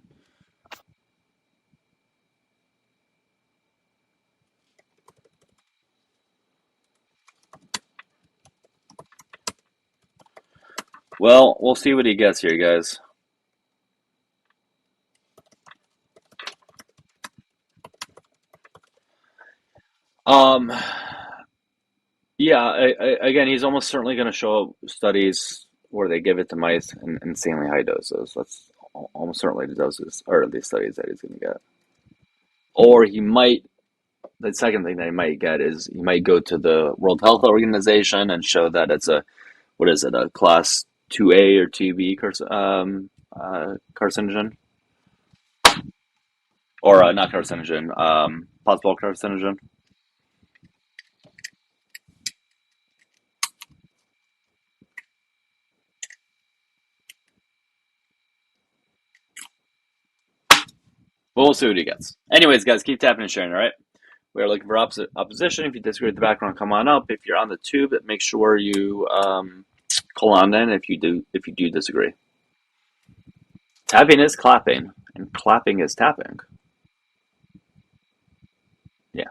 Well, we'll see what he gets here, guys. Yeah, again, he's almost certainly going to show studies where they give it to mice in insanely high doses. That's almost certainly the doses or the studies that he's going to get. Or he might, the second thing that he might get is he might go to the World Health Organization and show that it's a class 2A or 2B carcinogen. Or not carcinogen, possible carcinogen. Well, we'll see what he gets. Anyways, guys, keep tapping and sharing, all right? We're looking for opposition. If you disagree with the background, come on up. If you're on the tube, make sure you call on in if you do disagree. Tapping is clapping, and clapping is tapping. Yeah.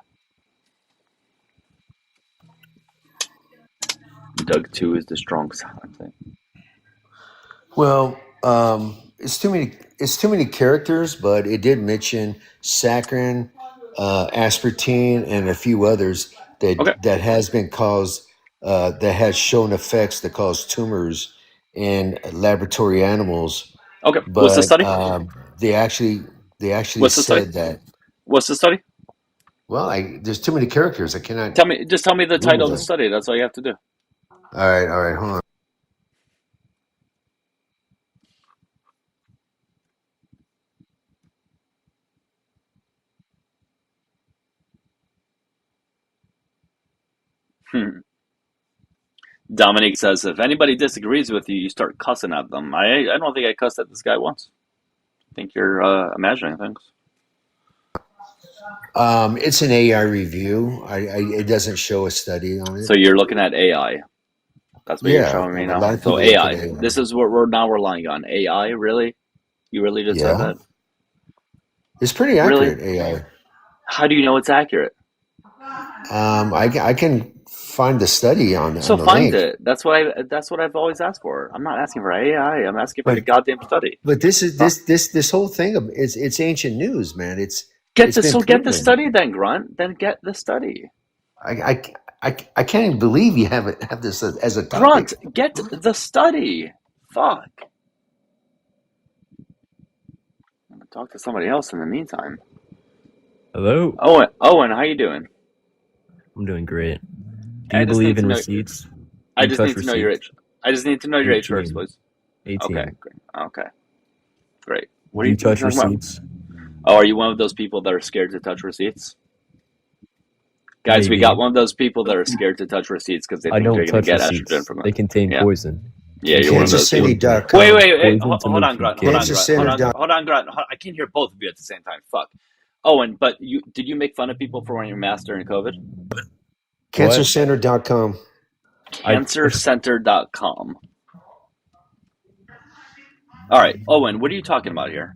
Doug 2 is the strong silent thing. Well, it's too many characters, but it did mention saccharin, aspartame, and a few others that has been caused that has shown effects that cause tumors in laboratory animals. Okay, but what's the study? They actually What's the said study? that. What's the study? Well, there's too many characters. I cannot tell me the title of the them. study. That's all you have to do. All right, hold on. Dominique says, if anybody disagrees with you, you start cussing at them. I don't think I cussed at this guy once. I think you're imagining things. It's an AI review. It doesn't show a study on it. So you're looking at AI. That's what you're showing me now. So AI. This is what we're now relying on. AI, really? You really just said that? It's pretty accurate, really? AI. How do you know it's accurate? I can find the study on. So on the find link. it. That's what I've always asked for. I'm not asking for AI. I'm asking for the goddamn study. But this whole thing it's ancient news, man. Get the study then, Grunt. Then get the study. I can't even believe you have this as a topic. Grunt, get the study. Fuck. I'm gonna talk to somebody else in the meantime. Hello. Owen, how you doing? I'm doing great. Do you believe in receipts? I just need to know your age. I just need to know your age 18. first, please. 18. Okay. Great. What do you touch receipts? Oh, are you one of those people that are scared to touch receipts? Guys, Maybe. we got one of those people that are scared to touch receipts because they think they're going to get estrogen from them. They contain poison. Yeah, you're one of those people. Wait. Hold on, Grunt. Hold on, Grunt. I can't hear both of you at the same time. Fuck. Owen, but did you make fun of people for wearing your mask during COVID? Cancercenter.com. Cancercenter.com. All right, Owen, what are you talking about here?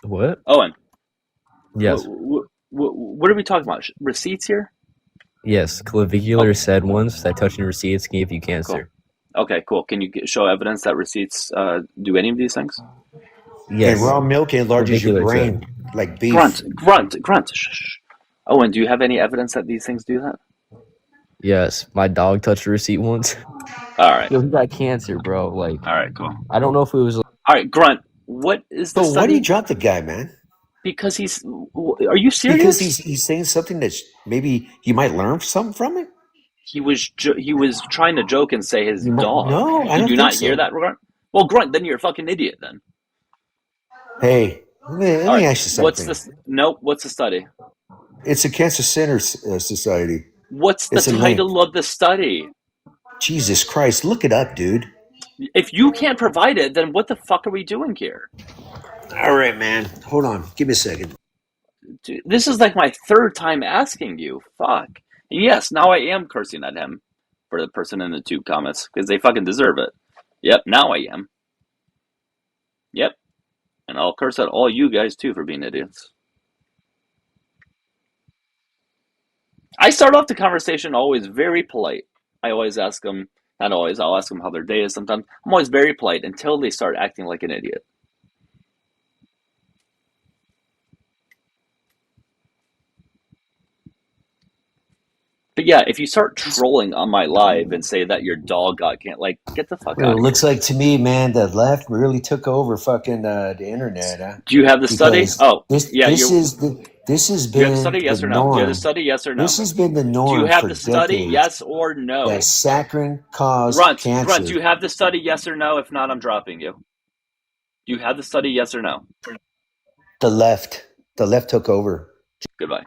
What? Owen. Yes. What are we talking about? Receipts here? Yes, Clavicular said once that touching receipts can give you cancer. Cool. Okay, cool. Can you show evidence that receipts do any of these things? Yes. And raw milk enlarges your brain like beef. Grunt. Shh. Owen, do you have any evidence that these things do that? Yes, my dog touched a receipt once. All right. Yo, he got cancer, bro. Like. All right, cool. I don't know if it was. All right, Grunt. What is the study? Why do you drop the guy, man? Because he's. Are you serious? Because he's saying something that maybe you might learn something from it. He was trying to joke and say his dog. No, I don't Did you not hear so. that, Grunt? Well, Grunt, then you're a fucking idiot. Then. Hey, let me ask you something. What's the study? It's a Cancer Center Society. What's the title of the study? Jesus Christ, look it up, dude. If you can't provide it, then what the fuck are we doing here? All right, man. Hold on. Give me a second. Dude, this is like my third time asking you. Fuck. And yes, now I am cursing at him for the person in the tube comments because they fucking deserve it. Yep, now I am. Yep. And I'll curse at all you guys too for being idiots. I start off the conversation always very polite. I always ask them, not always, I'll ask them how their day is sometimes. I'm always very polite until they start acting like an idiot. But yeah, if you start trolling on my live and say that your dog get the fuck out of here. It looks like to me, man, the left really took over fucking the internet. Huh? Do you have the study? Oh, this has been. Do you have the study? Yes or no? Norm. Do you have the study? Yes or no? This has been the norm. Do you have for the study? decades, yes or no? that saccharin caused cancer. Grunt, do you have the study? Yes or no? If not, I'm dropping you. Do you have the study? Yes or no? The left took over. Goodbye.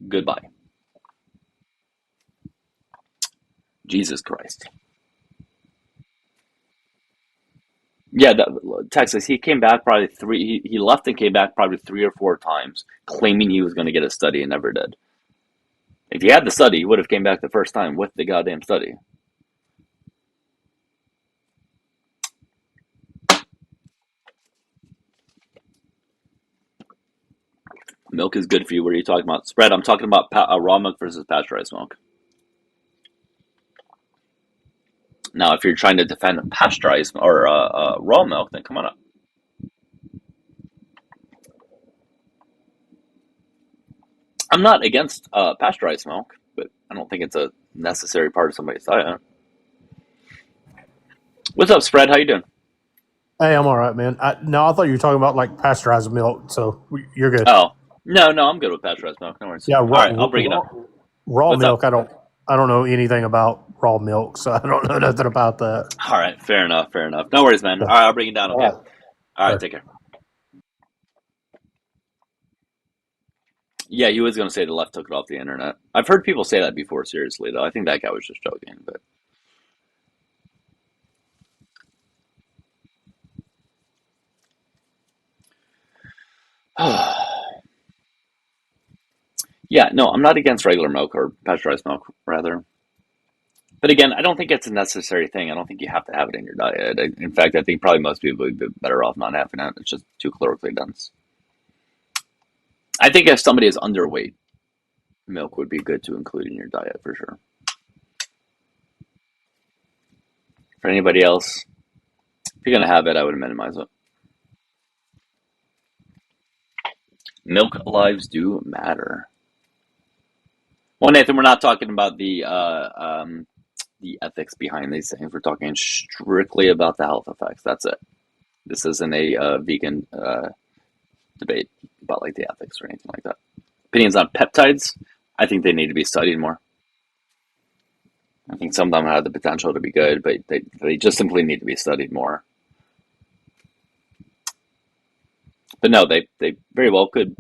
Goodbye. Jesus Christ. Yeah, Texas. He came back probably he left and came back probably 3 or 4 times, claiming he was going to get a study and never did. If he had the study, he would have came back the first time with the goddamn study. Milk is good for you. What are you talking about? Spread. I'm talking about raw milk versus pasteurized milk. Now, if you're trying to defend pasteurized or raw milk, then come on up. I'm not against pasteurized milk, but I don't think it's a necessary part of somebody's diet. What's up, Spread? How you doing? Hey, I'm all right, man. No, I thought you were talking about like pasteurized milk, so you're good. Oh, no, I'm good with pasteurized milk. No worries. Yeah, all right, I'll bring it up. Raw What's milk, up? I don't know anything about raw milk, so I don't know nothing about that. All right, fair enough. No worries, man. All right, I'll bring it down, okay? All right, take care. Yeah, he was going to say the left took it off the internet. I've heard people say that before, seriously, though. I think that guy was just joking, but... Yeah, no, I'm not against regular milk or pasteurized milk, rather. But again, I don't think it's a necessary thing. I don't think you have to have it in your diet. In fact, I think probably most people would be better off not having it. It's just too calorically dense. I think if somebody is underweight, milk would be good to include in your diet for sure. For anybody else, if you're going to have it, I would minimize it. Milk lives do matter. Well, Nathan, we're not talking about the ethics behind these things. We're talking strictly about the health effects. That's it. This isn't a vegan debate about like the ethics or anything like that. Opinions on peptides, I think they need to be studied more. I think some of them have the potential to be good, but they just simply need to be studied more. But no, they very well could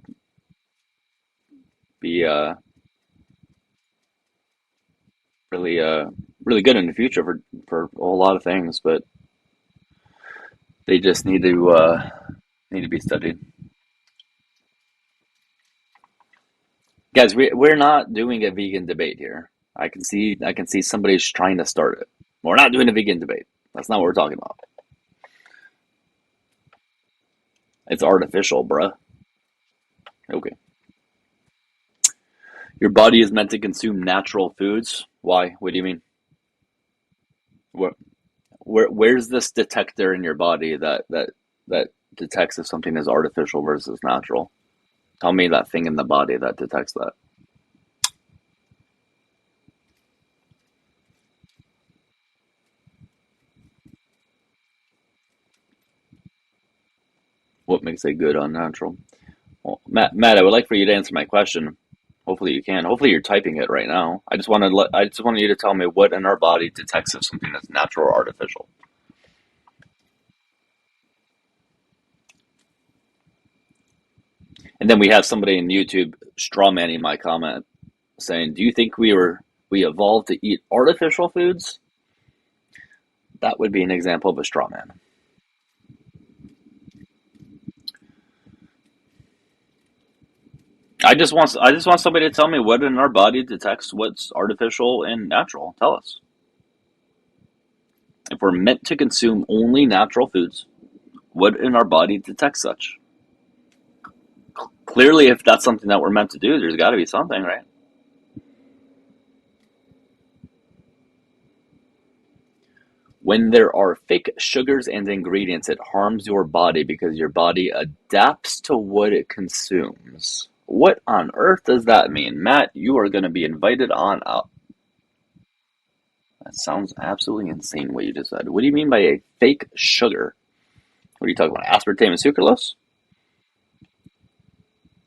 be really good in the future for a whole lot of things, but they just need to be studied. Guys, we're not doing a vegan debate here. I can see somebody's trying to start it. We're not doing a vegan debate. That's not what we're talking about. It's artificial, bruh. Okay. Your body is meant to consume natural foods. Why? What do you mean? Where's this detector in your body that detects if something is artificial versus natural? Tell me that thing in the body that detects that. What makes it good unnatural? Well, Matt, I would like for you to answer my question. Hopefully you can. Hopefully you're typing it right now. I just wanted you to tell me what in our body detects if something is natural or artificial. And then we have somebody in YouTube strawmanning my comment, saying, "Do you think we evolved to eat artificial foods?" That would be an example of a straw man. I just want somebody to tell me what in our body detects what's artificial and natural. Tell us. If we're meant to consume only natural foods, what in our body detects such? Clearly, if that's something that we're meant to do, there's got to be something, right? When there are fake sugars and ingredients, it harms your body because your body adapts to what it consumes. What on earth does that mean? Matt, you are going to be invited on up. That sounds absolutely insane what you just said. What do you mean by a fake sugar? What are you talking about? Aspartame and sucralose?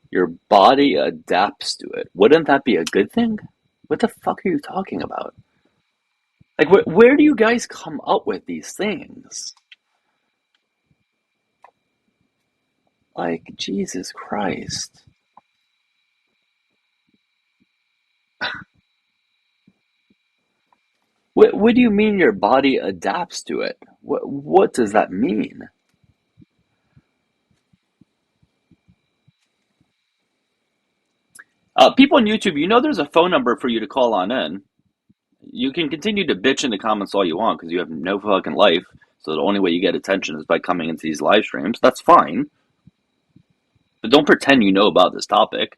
Your body adapts to it. Wouldn't that be a good thing? What the fuck are you talking about? Like, where do you guys come up with these things? Like, Jesus Christ. What do you mean your body adapts to it? What does that mean? People on YouTube, you know there's a phone number for you to call on in. You can continue to bitch in the comments all you want because you have no fucking life. So the only way you get attention is by coming into these live streams. That's fine. But don't pretend you know about this topic.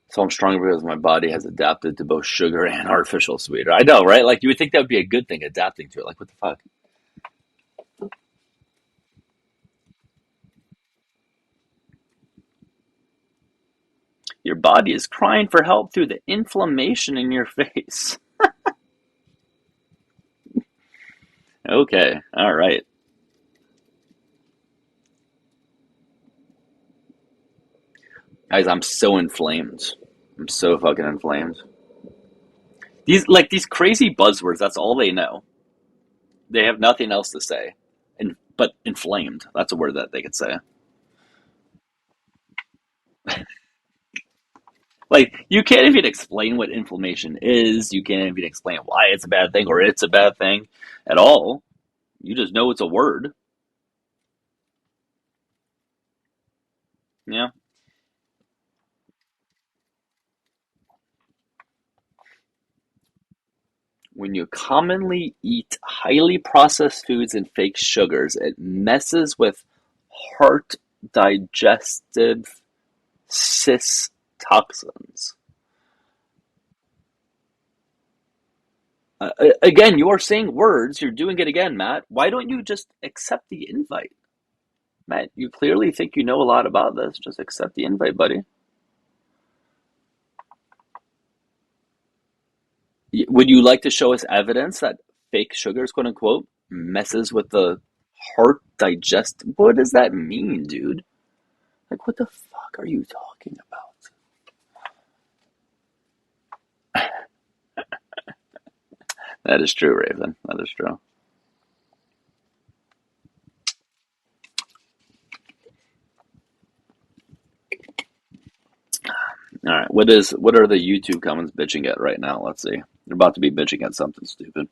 So I'm stronger because my body has adapted to both sugar and artificial sweetener. I know, right? Like, you would think that would be a good thing, adapting to it. Like, what the fuck? Your body is crying for help through the inflammation in your face. Okay, all right. Guys, I'm so inflamed. I'm so fucking inflamed. These crazy buzzwords, that's all they know. They have nothing else to say. But inflamed, that's a word that they could say. Like, you can't even explain what inflammation is. You can't even explain why it's a bad thing or it's a bad thing at all. You just know it's a word. Yeah. When you commonly eat highly processed foods and fake sugars, it messes with heart digestive toxins. Again, you are saying words. You're doing it again, Matt. Why don't you just accept the invite? Matt, you clearly think you know a lot about this. Just accept the invite, buddy. Would you like to show us evidence that fake sugars, quote unquote, messes with the heart digest? What does that mean, dude? Like, what the fuck are you talking about? That is true, Raven. That is true. All right, what are the YouTube comments bitching at right now? Let's see. They're about to be bitching at something stupid.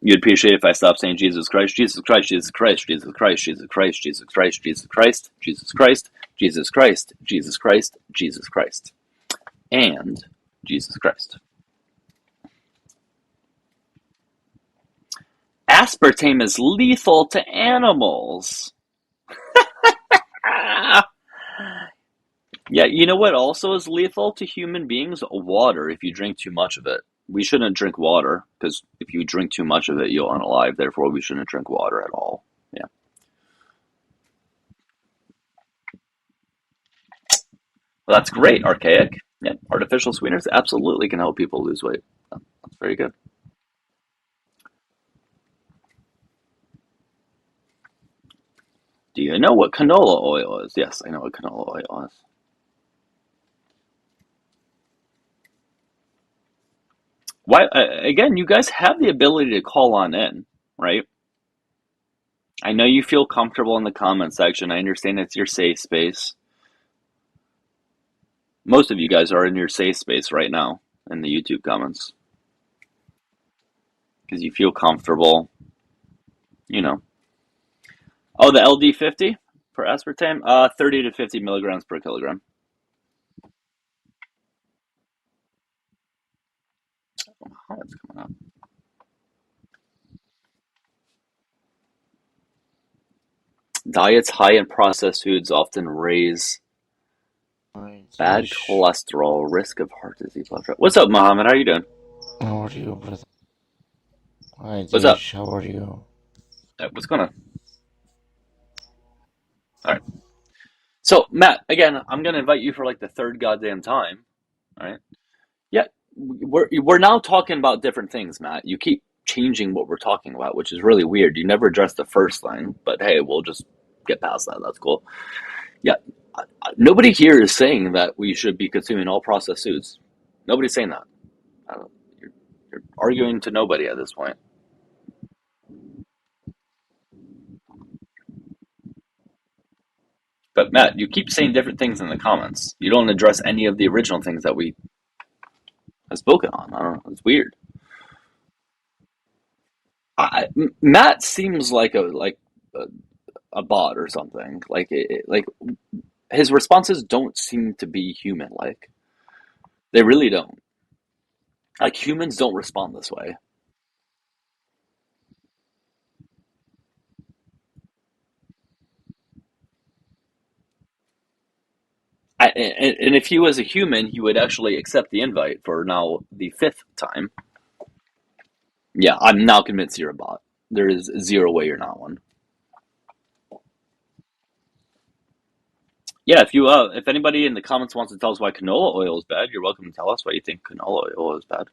You'd appreciate if I stopped saying Jesus Christ, Jesus Christ, Jesus Christ, Jesus Christ, Jesus Christ, Jesus Christ, Jesus Christ, Jesus Christ, Jesus Christ, Jesus Christ, Jesus Christ, and Jesus Christ. Aspartame is lethal to animals. Yeah, you know what also is lethal to human beings? Water, if you drink too much of it. We shouldn't drink water, because if you drink too much of it, you'll unalive. Therefore, we shouldn't drink water at all. Yeah. Well, that's great, Archaic. Yeah, artificial sweeteners absolutely can help people lose weight. That's very good. Do you know what canola oil is? Yes, I know what canola oil is. Why? Again, you guys have the ability to call on in, right? I know you feel comfortable in the comment section. I understand it's your safe space. Most of you guys are in your safe space right now in the YouTube comments because you feel comfortable, you know. Oh, the LD50 for aspartame? 30 to 50 milligrams per kilogram. Oh, it's coming up. Diets high in processed foods often raise bad cholesterol, risk of heart disease, blood pressure. What's up, Mohammed? How are you doing? How are you, brother? Hi, What's up? Dish. How are you? What's going on? All right. So, Matt, again, I'm going to invite you for like the third goddamn time. All right. Yeah. We're now talking about different things, Matt. You keep changing what we're talking about, which is really weird. You never addressed the first thing, but hey, we'll just get past that. That's cool. Yeah. Nobody here is saying that we should be consuming all processed foods. Nobody's saying that. arguing to nobody at this point. But Matt, you keep saying different things in the comments. You don't address any of the original things that we have spoken on. I don't know. It's weird. Matt seems like a bot or something. Like his responses don't seem to be human-like. They really don't. Like humans don't respond this way. And if he was a human, he would actually accept the invite for now the 5th time. Yeah, I'm now convinced you're a bot. There is zero way you're not one. Yeah, if anybody in the comments wants to tell us why canola oil is bad, you're welcome to tell us why you think canola oil is bad.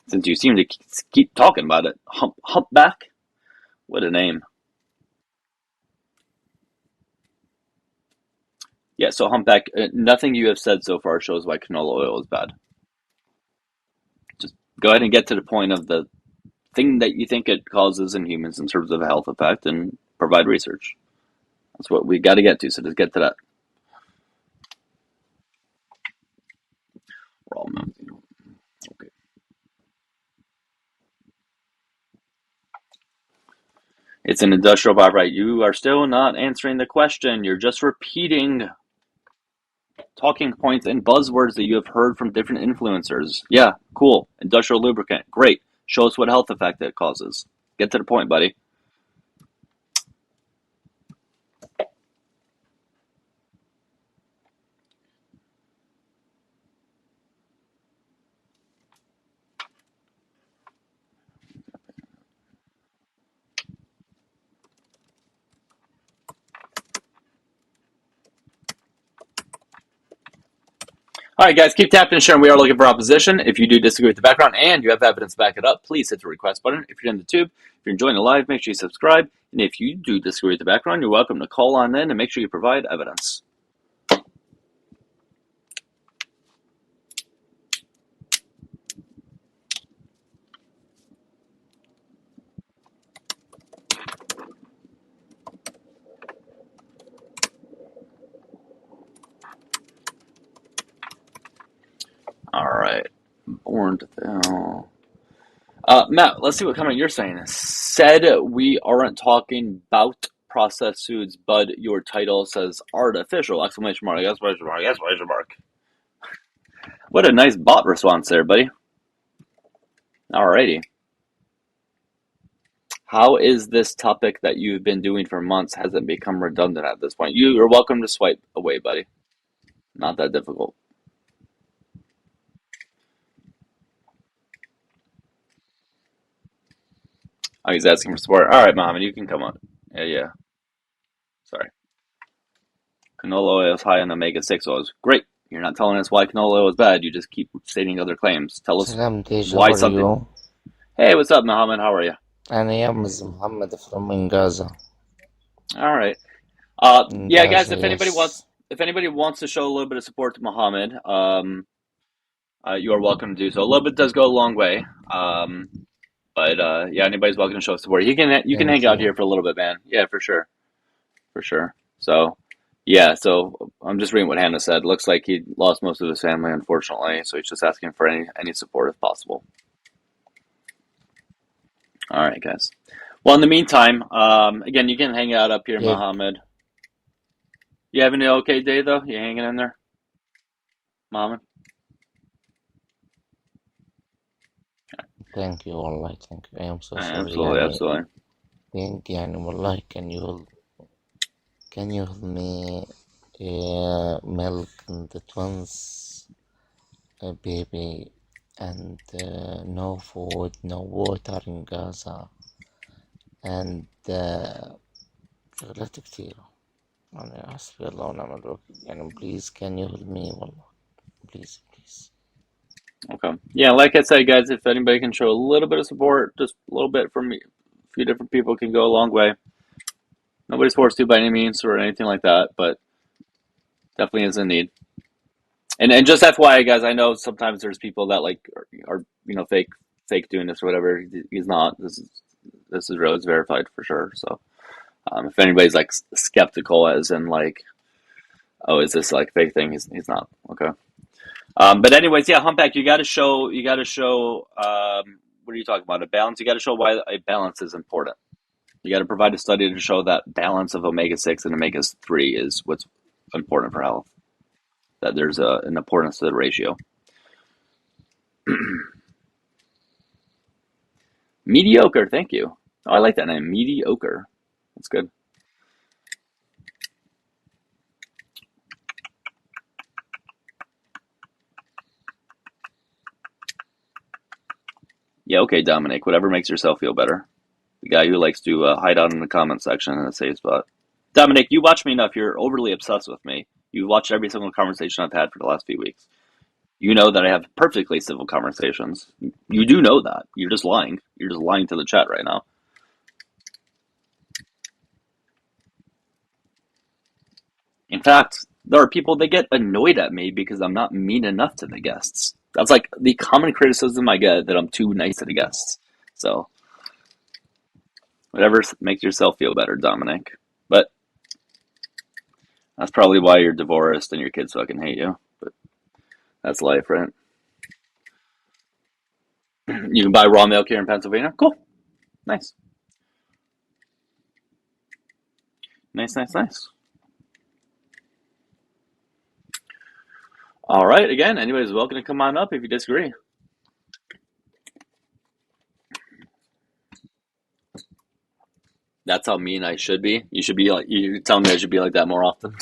Since you seem to keep talking about it. Humpback? What a name. Yeah, so Humpback, nothing you have said so far shows why canola oil is bad. Just go ahead and get to the point of the thing that you think it causes in humans in terms of a health effect and provide research. That's what we got to get to, so just get to that. Raw milk. Okay. It's an industrial byproduct. You are still not answering the question. You're just repeating talking points and buzzwords that you have heard from different influencers. Yeah, cool. Industrial lubricant. Great. Show us what health effect it causes. Get to the point, buddy. All right, guys, keep tapping and sharing. We are looking for opposition. If you do disagree with the background and you have evidence to back it up, please hit the request button. If you're in the tube, if you're enjoying the live, make sure you subscribe. And if you do disagree with the background, you're welcome to call on in and make sure you provide evidence. All right. Born to fail. Matt, let's see what comment you're saying. Said we aren't talking about processed foods, but your title says artificial! Exclamation mark! Exclamation mark! Exclamation mark! What a nice bot response there, buddy. Alrighty. How is this topic that you've been doing for months hasn't become redundant at this point? You're welcome to swipe away, buddy. Not that difficult. Oh, he's asking for support. All right, Mohammed, you can come on. Yeah. Sorry. Canola oil is high on omega-6 oils. Great. You're not telling us why canola oil is bad. You just keep stating other claims. Tell us why something. You? Hey, what's up, Mohammed? How are you? And I am Muhammad from Gaza. All right. Yeah, guys. If anybody wants to show a little bit of support to Mohammed, you are welcome to do so. A little bit does go a long way. But yeah, anybody's welcome to show support. You can hang out here for a little bit, man. Yeah, for sure. So, yeah. So I'm just reading what Hannah said. Looks like he lost most of his family, unfortunately. So he's just asking for any support if possible. All right, guys. Well, in the meantime, again, you can hang out up here, yeah. Mohammed. You having an okay day though? You hanging in there, Mohammed? Thank you, Allah. Thank you. I am so sorry. Absolutely. يعني والله can you help me milk the twins baby and no food, no water in Gaza and شغلات كتيرة. أنا حسبي الله ونعم الوكيل. يعني please can you help me والله please. Okay. Yeah, like I said, guys, if anybody can show a little bit of support, just a little bit from me, a few different people can go a long way. Nobody's forced to by any means or anything like that, but definitely is in need. And just FYI, guys, I know sometimes there's people that like are fake doing this or whatever. He's not. This is real. It's verified for sure. So if anybody's like skeptical, as in like, oh, is this like fake thing? He's not. Okay. But anyways, yeah, Humpback, you got to show. What are you talking about? A balance. You got to show why a balance is important. You got to provide a study to show that balance of omega-6 and omega-3 is what's important for health. That there's an importance to the ratio. Mediocre, thank you. Oh, I like that name, mediocre. That's good. Yeah, okay, Dominic. Whatever makes yourself feel better. The guy who likes to hide out in the comment section in a safe spot. Dominic, you watch me enough. You're overly obsessed with me. You've watched every single conversation I've had for the last few weeks. You know that I have perfectly civil conversations. You do know that. You're just lying. You're just lying to the chat right now. In fact, there are people that get annoyed at me because I'm not mean enough to the guests. That's like the common criticism I get, that I'm too nice to the guests. So, whatever makes yourself feel better, Dominic. But that's probably why you're divorced and your kids fucking hate you. But that's life, right? You can buy raw milk here in Pennsylvania. Cool. Nice. Nice, nice, nice. All right. Again, anybody's welcome to come on up if you disagree. That's how mean I should be. You should be like, you're telling me I should be like that more often.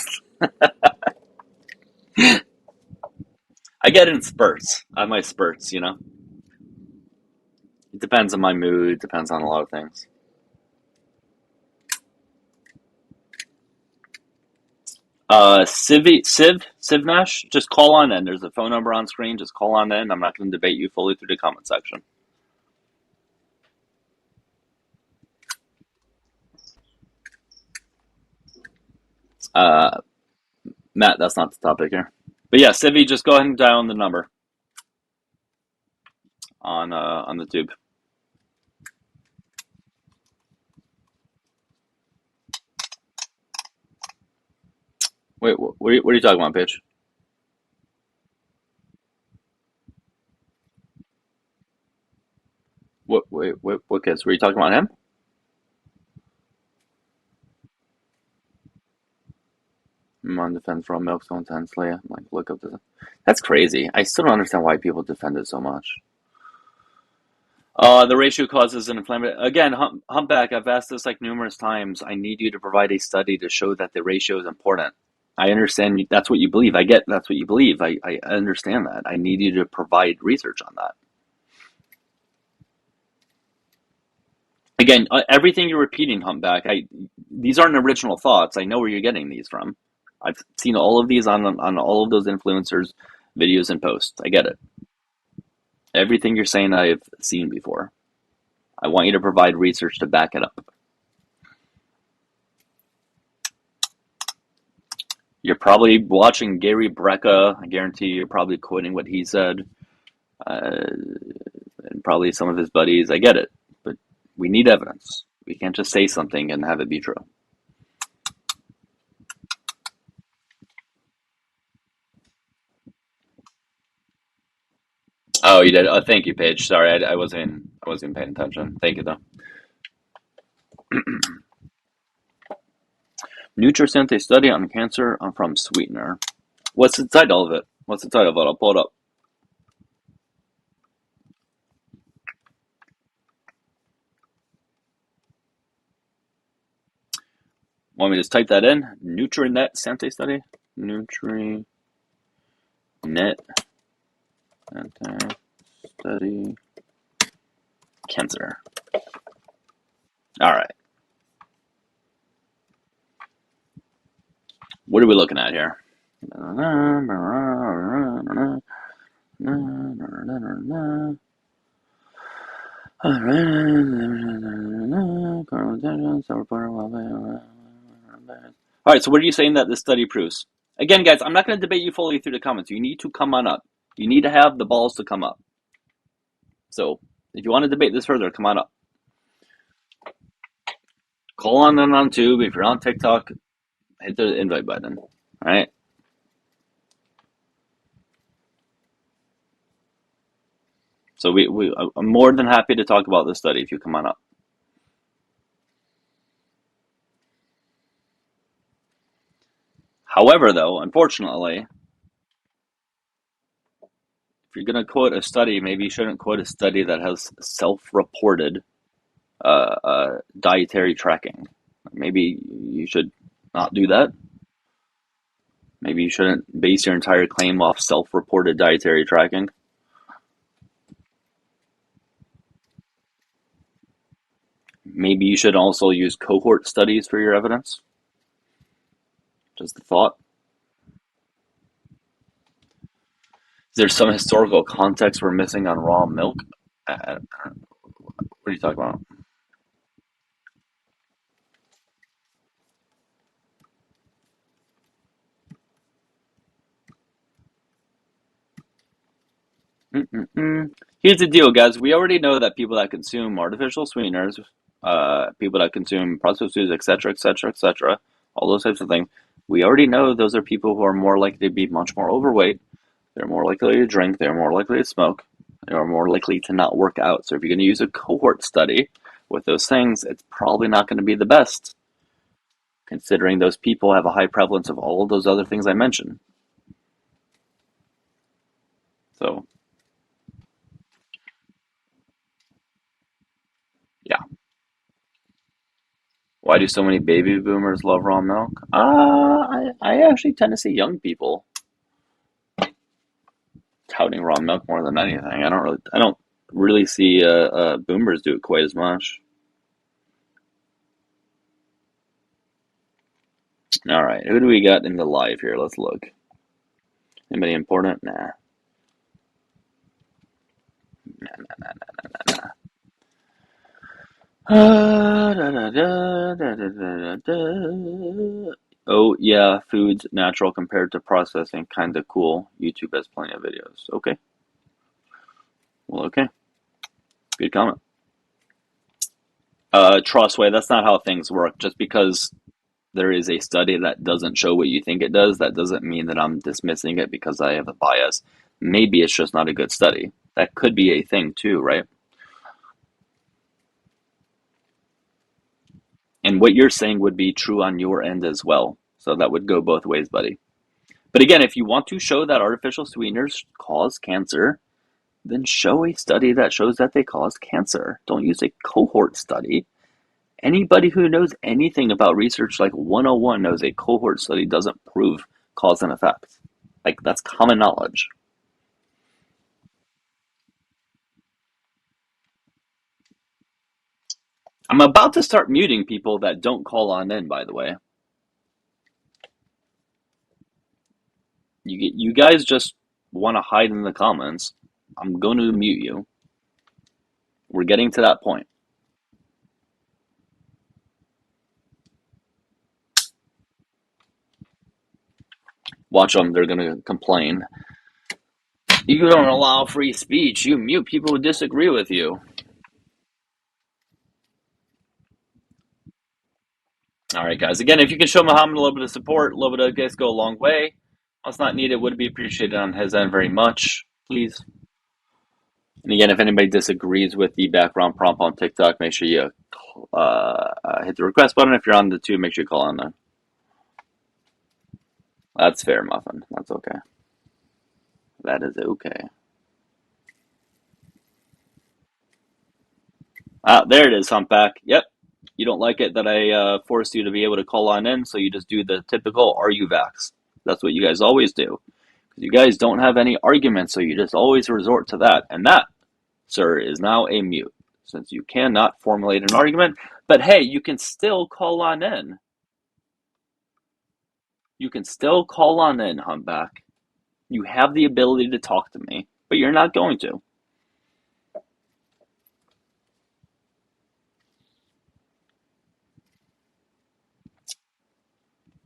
I get it in spurts. I have my spurts, you know. It depends on my mood. It depends on a lot of things. Civ Nash, just call on in. There's a phone number on screen. Just call on in. I'm not going to debate you fully through the comment section. Matt, that's not the topic here. But yeah, Civi, just go ahead and dial in the number on the tube. Wait, what are you talking about, Pitch? What kids? Were you talking about him? Mom defends raw milk so intensely. I'm like, look up this. That's crazy. I still don't understand why people defend it so much. The ratio causes an inflammatory. Again, Humpback, I've asked this like numerous times. I need you to provide a study to show that the ratio is important. I understand that's what you believe. I get that's what you believe. I understand that. I need you to provide research on that. Again, everything you're repeating, Humpback, these aren't original thoughts. I know where you're getting these from. I've seen all of these on all of those influencers' videos and posts. I get it. Everything you're saying I've seen before. I want you to provide research to back it up. You're probably watching Gary Brecka. I guarantee you're probably quoting what he said. And probably some of his buddies. I get it. But we need evidence. We can't just say something and have it be true. Oh, you did. Oh, thank you, Paige. Sorry, I wasn't paying attention. Thank you, though. Nutricente study on cancer from sweetener. What's the title of it? I'll pull it up. Want me to just type that in? Nutrinet Sante study? Nutrinet Sante study cancer. All right. What are we looking at here? All right, so what are you saying that this study proves? Again, guys, I'm not going to debate you fully through the comments. You need to come on up. You need to have the balls to come up. So if you want to debate this further, come on up. Call on them on Tube. If you're on TikTok, hit the invite button. All right. So I'm more than happy to talk about this study if you come on up. However, though, unfortunately, if you're going to quote a study, maybe you shouldn't quote a study that has self-reported dietary tracking. Maybe you should not do that. Maybe you shouldn't base your entire claim off self-reported dietary tracking. Maybe you should also use cohort studies for your evidence. Just a thought. Is there some historical context we're missing on raw milk? What are you talking about? Here's the deal, guys. We already know that people that consume artificial sweeteners, people that consume processed foods, etc., etc., etc., all those types of things, we already know those are people who are more likely to be much more overweight. They're more likely to drink. They're more likely to smoke. They are more likely to not work out. So if you're going to use a cohort study with those things, it's probably not going to be the best, considering those people have a high prevalence of all of those other things I mentioned. So, yeah. Why do so many baby boomers love raw milk? I actually tend to see young people touting raw milk more than anything. I don't really see boomers do it quite as much. All right, who do we got in the live here? Let's look. Anybody important? Nah. Nah. Oh, yeah, food's natural compared to processing. Kinda cool. YouTube has plenty of videos. Okay. Well, okay. Good comment. Trustway, that's not how things work. Just because there is a study that doesn't show what you think it does, that doesn't mean that I'm dismissing it because I have a bias. Maybe it's just not a good study. That could be a thing too, right? And what you're saying would be true on your end as well. So that would go both ways, buddy. But again, if you want to show that artificial sweeteners cause cancer, then show a study that shows that they cause cancer. Don't use a cohort study. Anybody who knows anything about research like 101 knows a cohort study doesn't prove cause and effect. Like, that's common knowledge. I'm about to start muting people that don't call on in, by the way. You guys just want to hide in the comments. I'm going to mute you. We're getting to that point. Watch them. They're going to complain. You don't allow free speech. You mute people who disagree with you. All right, guys. Again, if you can show Muhammad a little bit of support, a little bit of guys go a long way. Once not needed, would be appreciated on his end very much, please. And again, if anybody disagrees with the background prompt on TikTok, make sure you hit the request button. If you're on the tube, make sure you call on there. That's fair, Muffin. That's okay. That is okay. There it is, Humpback. Yep. You don't like it that I forced you to be able to call on in, so you just do the typical "Are you vax?" That's what you guys always do. Because you guys don't have any arguments, so you just always resort to that. And that, sir, is now a mute, since you cannot formulate an argument. But hey, you can still call on in. You can still call on in, Humpback. You have the ability to talk to me, but you're not going to.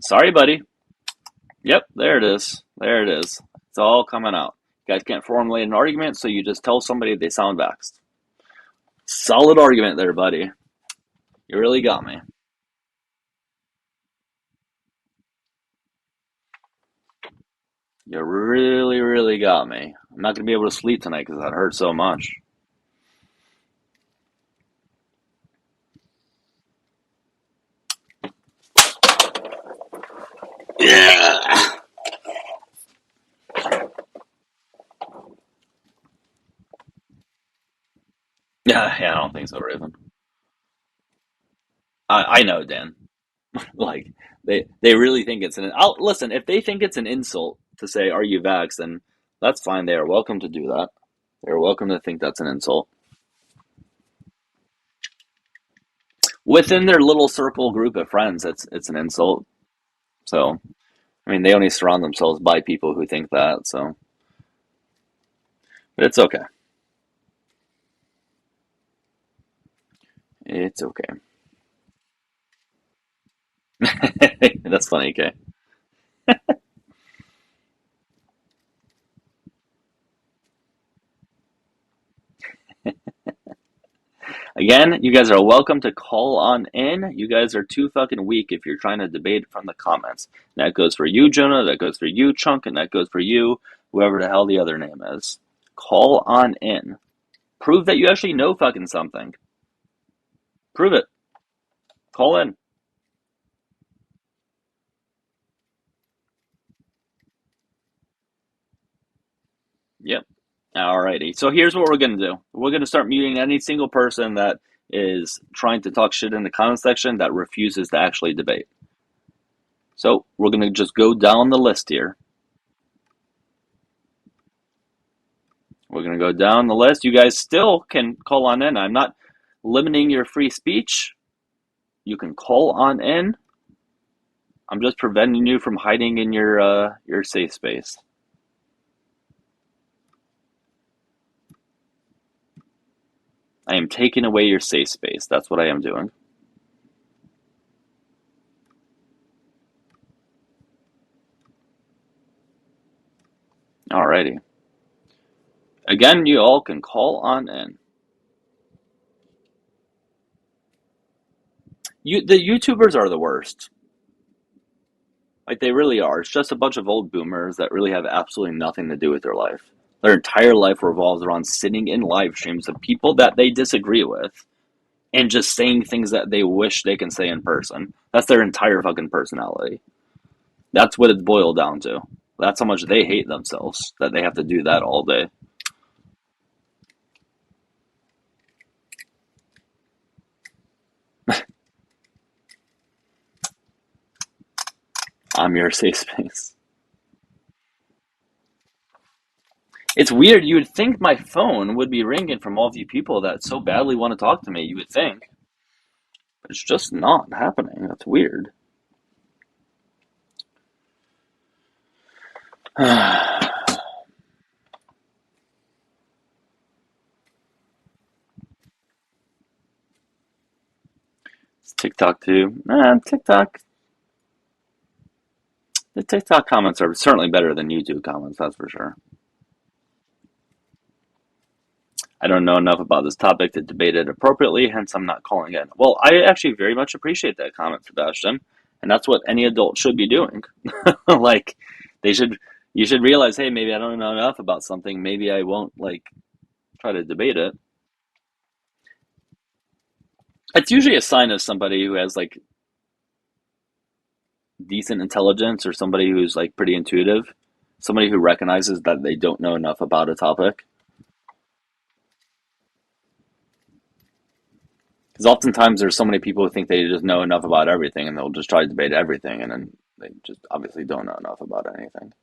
Sorry, buddy. Yep, there it is. There it is. It's all coming out. You guys can't formulate an argument, so you just tell somebody they sound vaxxed. Solid argument there, buddy. You really got me. You really, really got me. I'm not going to be able to sleep tonight because that hurt so much. Yeah. Yeah, I don't think so, Raven. I know, Dan. Like, they really think it's listen, if they think it's an insult to say, are you vaxxed, then that's fine. They are welcome to do that. They're welcome to think that's an insult. Within their little circle group of friends, it's an insult. So, I mean, they only surround themselves by people who think that, so. But it's okay. It's okay. That's funny, okay. Again, you guys are welcome to call on in. You guys are too fucking weak if you're trying to debate from the comments. That goes for you, Jonah. That goes for you, Chunk. And that goes for you, whoever the hell the other name is. Call on in. Prove that you actually know fucking something. Prove it. Call in. Yep. Alrighty. So here's what we're going to do. We're going to start muting any single person that is trying to talk shit in the comment section that refuses to actually debate. So we're going to just go down the list here. We're going to go down the list. You guys still can call on in. I'm not limiting your free speech. You can call on in. I'm just preventing you from hiding in your safe space. I am taking away your safe space. That's what I am doing. Alrighty. Again, you all can call on in. The YouTubers are the worst. Like, they really are. It's just a bunch of old boomers that really have absolutely nothing to do with their life. Their entire life revolves around sitting in live streams of people that they disagree with and just saying things that they wish they can say in person. That's their entire fucking personality. That's what it's boiled down to. That's how much they hate themselves, that they have to do that all day. I'm your safe space. It's weird. You would think my phone would be ringing from all of you people that so badly want to talk to me. You would think. But it's just not happening. That's weird. It's TikTok too. TikTok. The TikTok comments are certainly better than YouTube comments, that's for sure. I don't know enough about this topic to debate it appropriately, hence I'm not calling in. Well, I actually very much appreciate that comment, Sebastian, and that's what any adult should be doing. Like, you should realize, hey, maybe I don't know enough about something, maybe I won't, like, try to debate it. It's usually a sign of somebody who has, like, decent intelligence, or somebody who's, like, pretty intuitive, somebody who recognizes that they don't know enough about a topic. Because oftentimes there's so many people who think they just know enough about everything, and they'll just try to debate everything, and then they just obviously don't know enough about anything.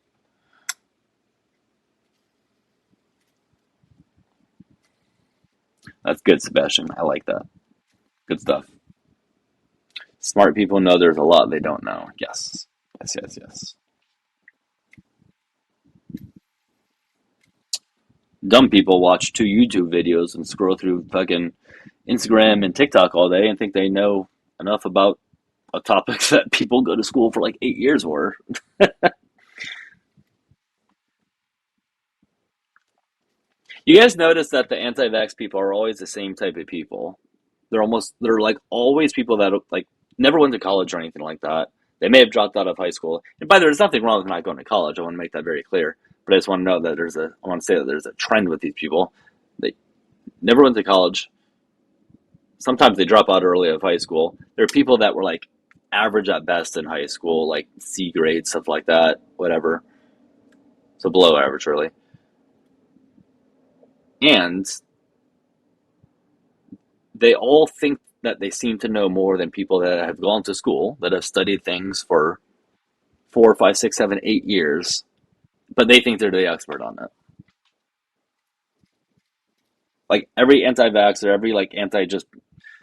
That's good, Sebastian. I like that. Good stuff. Smart people know there's a lot they don't know. Yes. Yes, yes, yes. Dumb people watch 2 YouTube videos and scroll through fucking Instagram and TikTok all day and think they know enough about a topic that people go to school for like 8 years for. You guys notice that the anti-vax people are always the same type of people. They're like always people that like never went to college or anything like that. They may have dropped out of high school. And by the way, there's nothing wrong with not going to college. I want to make that very clear. But I just want to know that I want to say that there's a trend with these people. They never went to college. Sometimes they drop out early of high school. There are people that were like average at best in high school, like C grade, stuff like that, whatever. So below average, really. And they all think that they seem to know more than people that have gone to school, that have studied things for 4, 5, 6, 7, 8 years, but they think they're the expert on it. Like every anti-vaxxer, every like anti-just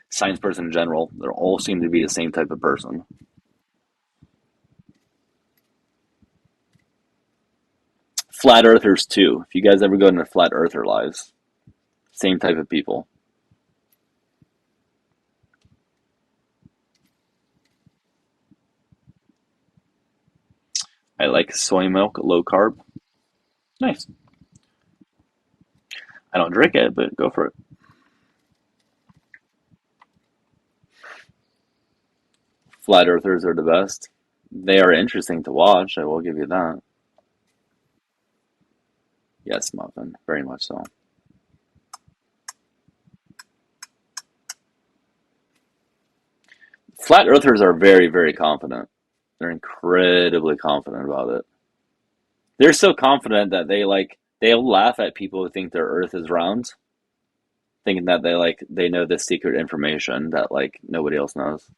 science person in general, they all seem to be the same type of person. Flat earthers too. If you guys ever go into flat earther lives, same type of people. I like soy milk, low carb. Nice. I don't drink it, but go for it. Flat earthers are the best. They are interesting to watch, I will give you that. Yes, Muffin, very much so. Flat earthers are very, very confident. They're incredibly confident about it. They're so confident that they'll laugh at people who think their earth is round, thinking that they know this secret information that like nobody else knows.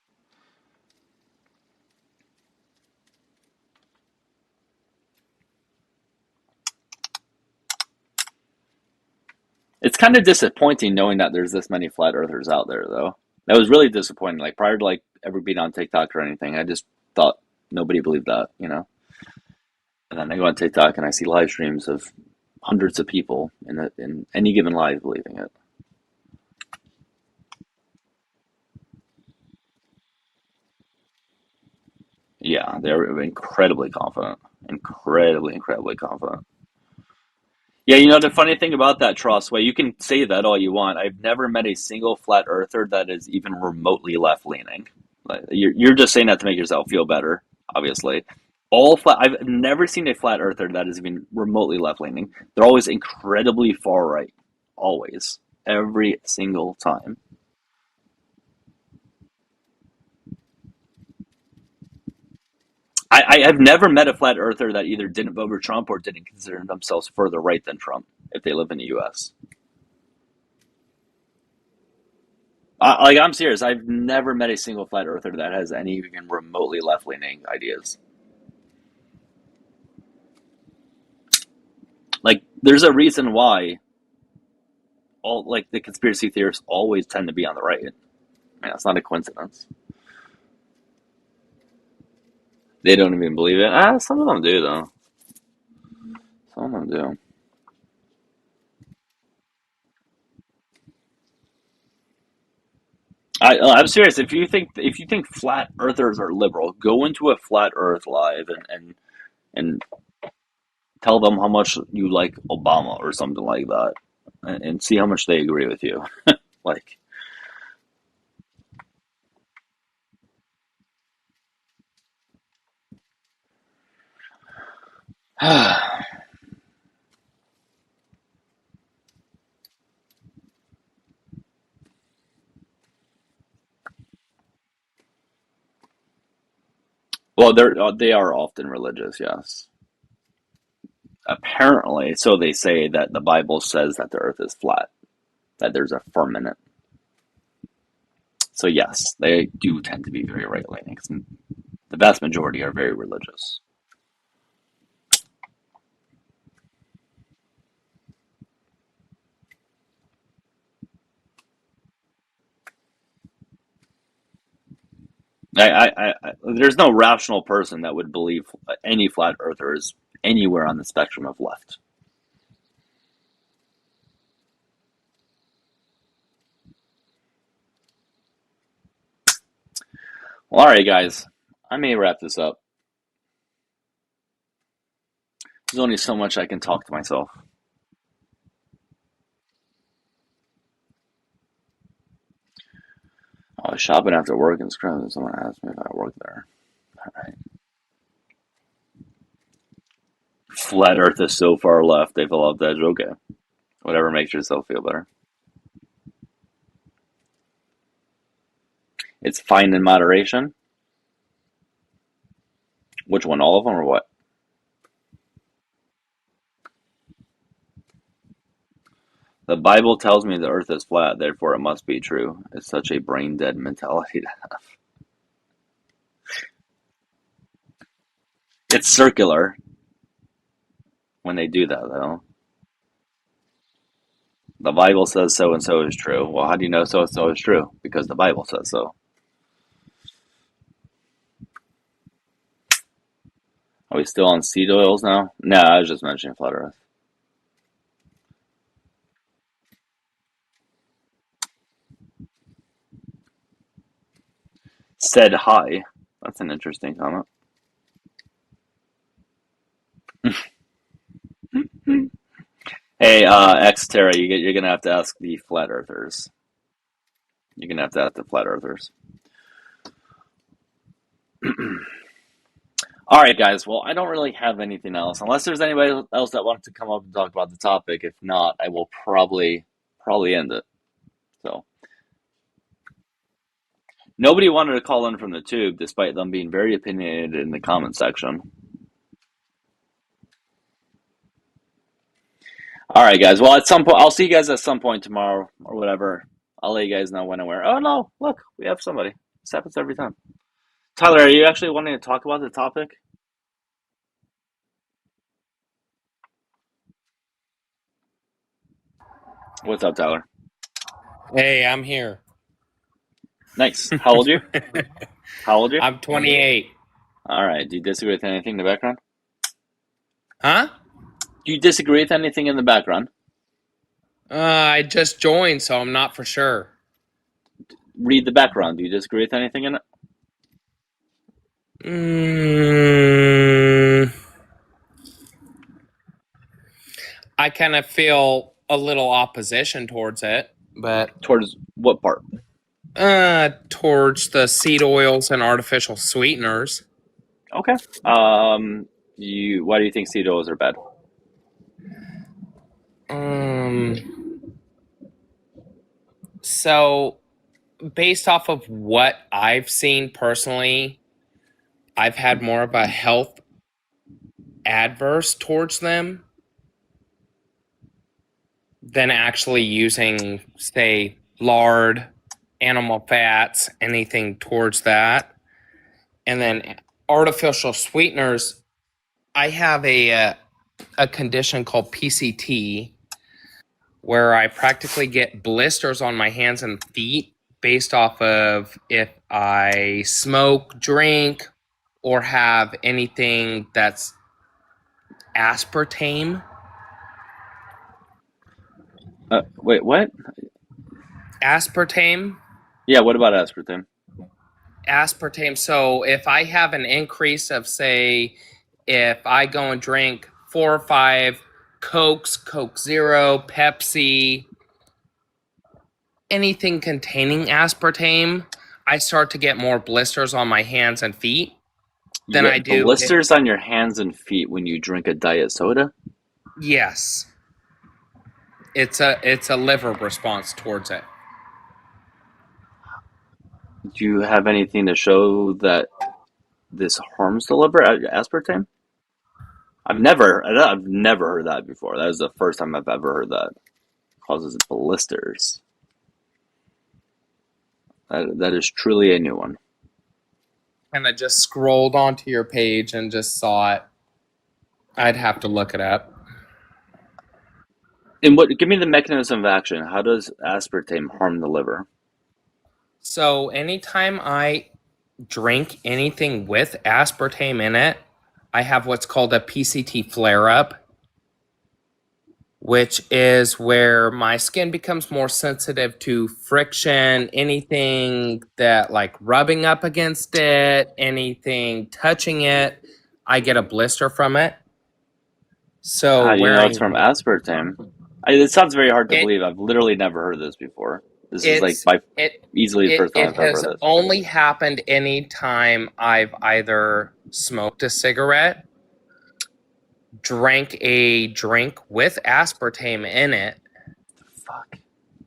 It's kind of disappointing knowing that there's this many flat earthers out there, though. That was really disappointing. Like prior to like ever being on TikTok or anything, I just thought nobody believed that, you know. And then I go on TikTok and I see live streams of hundreds of people in any given live believing it. Yeah, they're incredibly confident. Incredibly confident. Yeah, you know, the funny thing about that, Trossway, you can say that all you want. I've never met a single flat earther that is even remotely left-leaning. Like, you're just saying that to make yourself feel better, obviously. I've never seen a flat earther that is even remotely left-leaning. They're always incredibly far right. Always. Every single time. I have never met a flat earther that either didn't vote for Trump or didn't consider themselves further right than Trump if they live in the U.S. I'm serious. I've never met a single flat earther that has any even remotely left-leaning ideas. Like, there's a reason why all like the conspiracy theorists always tend to be on the right. I mean, that's not a coincidence. They don't even believe it. Some of them do, though. Some of them do. I'm serious. If you think flat earthers are liberal, go into a flat Earth live and tell them how much you like Obama or something like that, and see how much they agree with you. Like, well, they are often religious, yes. Apparently, so they say that the Bible says that the Earth is flat, that there's a firmament. So yes, they do tend to be very right-leaning. The vast majority are very religious. There's no rational person that would believe any flat earther is anywhere on the spectrum of left. Well, all right, guys. I may wrap this up. There's only so much I can talk to myself. I was shopping after work in Scrum and someone asked me if I work there. All right. Flat Earth is so far left, they fell off the edge. Okay. Whatever makes yourself feel better. It's fine in moderation. Which one? All of them or what? The Bible tells me the earth is flat, therefore it must be true. It's such a brain dead mentality to have. It's circular when they do that, though. The Bible says so and so is true. Well, how do you know so and so is true? Because the Bible says so. Are we still on seed oils now? No, I was just mentioning flat earth. Said hi. That's an interesting comment. Hey, Xterra, you're gonna have to ask the flat earthers. You're gonna have to ask the flat earthers. All right, guys. Well, I don't really have anything else, unless there's anybody else that wants to come up and talk about the topic. If not, I will probably end it. So, nobody wanted to call in from the tube, despite them being very opinionated in the comment section. All right, guys. Well, at some point, I'll see you guys at some point tomorrow or whatever. I'll let you guys know when and where. Oh no! Look, we have somebody. This happens every time. Tyler, are you actually wanting to talk about the topic? What's up, Tyler? Hey, I'm here. Nice. How old are you? How old are you? I'm 28. All right. Do you disagree with anything in the background? Huh? Do you disagree with anything in the background? I just joined, so I'm not for sure. Read the background. Do you disagree with anything in it? I kind of feel a little opposition towards it, but towards what part? Towards the seed oils and artificial sweeteners. Okay. Why do you think seed oils are bad? So based off of what I've seen personally, I've had more of a health adverse towards them than actually using, say, lard, animal fats, anything towards that. And then artificial sweeteners, I have a condition called PCT where I practically get blisters on my hands and feet based off of if I smoke, drink, or have anything that's aspartame. Wait, what? Aspartame? Yeah, what about aspartame? Aspartame. So if I have an increase of, say, if I go and drink 4 or 5 Cokes, Coke Zero, Pepsi, anything containing aspartame, I start to get more blisters on my hands and feet than I do. Blisters on your hands and feet when you drink a diet soda? Yes. It's a liver response towards it. Do you have anything to show that this harms the liver? Aspartame? I've never heard that before. That is the first time I've ever heard that. It causes blisters. That is truly a new one. And I just scrolled onto your page and just saw it. I'd have to look it up. And give me the mechanism of action. How does aspartame harm the liver? So anytime I drink anything with aspartame in it, I have what's called a PCT flare-up, which is where my skin becomes more sensitive to friction, anything that like rubbing up against it, anything touching it, I get a blister from it. So how do you know it's from aspartame? It sounds very hard to believe. I've literally never heard this before. This is like easily the first time It I've ever has heard this. only happened any time I've either smoked a cigarette, drank a drink with aspartame in it,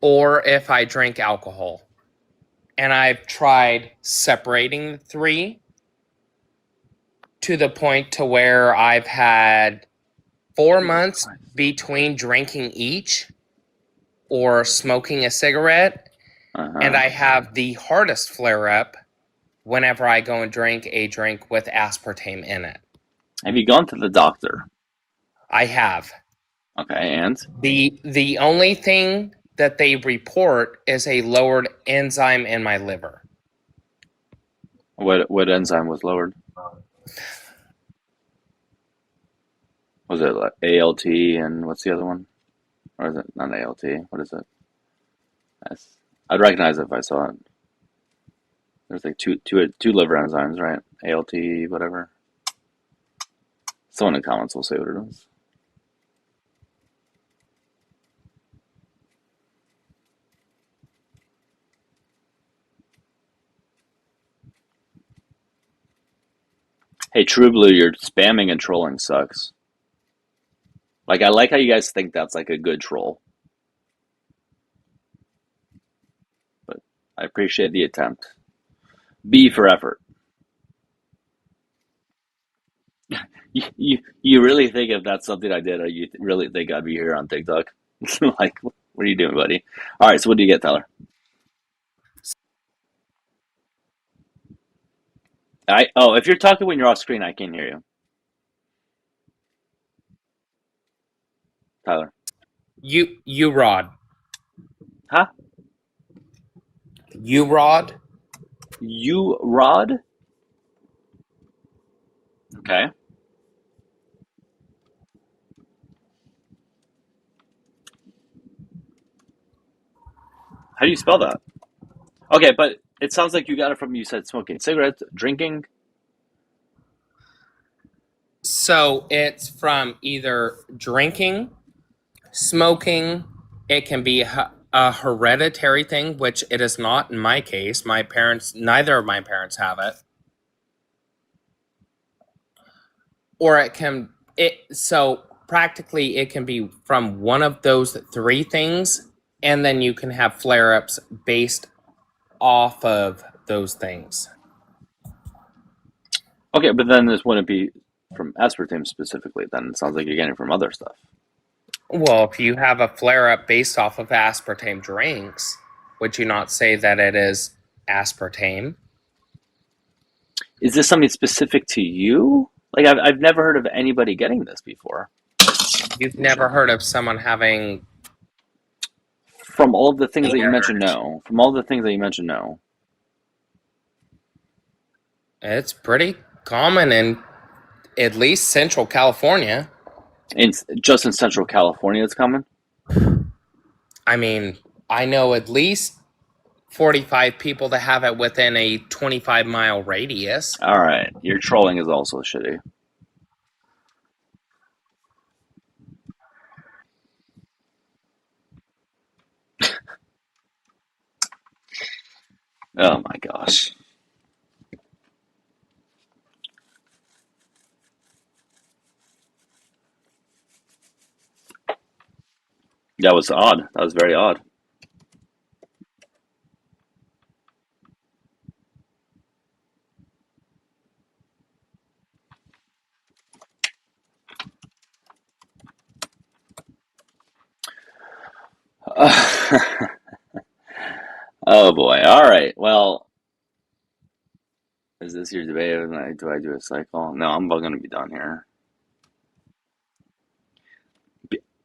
or if I drink alcohol. And I've tried separating the three to the point to where I've had 4 months between drinking each or smoking a cigarette, and I have the hardest flare up whenever I go and drink a drink with aspartame in it. Have you gone to the doctor? I have. Okay, and The only thing that they report is a lowered enzyme in my liver. what enzyme was lowered? Was it like ALT and what's the other one? Or is it not ALT? What is it? I'd recognize it if I saw it. There's like two liver enzymes, right? ALT, whatever. Someone in the comments will say what it is. Hey, True Blue, your spamming and trolling sucks. Like, I like how you guys think that's like a good troll. But I appreciate the attempt. B for effort. You really think if that's something I did, or you really think I'd be here on TikTok? Like, what are you doing, buddy? All right, so what do you get, Tyler? If you're talking when you're off screen, I can't hear you. Tyler. You Rod. Huh? You Rod? You Rod? Okay. How do you spell that? Okay, but it sounds like you got it from, you said smoking cigarettes, drinking. So it's from either drinking, smoking. It can be a hereditary thing, which it is not in my case. Neither of my parents have it. Or so practically it can be from one of those three things, and then you can have flare-ups based off of those things. Okay, but then this wouldn't be from aspartame specifically. Then it sounds like you're getting it from other stuff. Well, if you have a flare-up based off of aspartame drinks, would you not say that it is aspartame? Is this something specific to you? Like, I've never heard of anybody getting this before. You've never heard of someone having... From all of the things that you mentioned, no. From all the things that you mentioned, no. It's pretty common in at least Central California. Just in Central California it's common? I mean, I know at least 45 people that have it within a 25-mile radius. All right. Your trolling is also shitty. Oh my gosh. That was odd. That was very odd. Oh boy. All right. Well, is this your debate? Do I do a cycle? No, I'm going to be done here.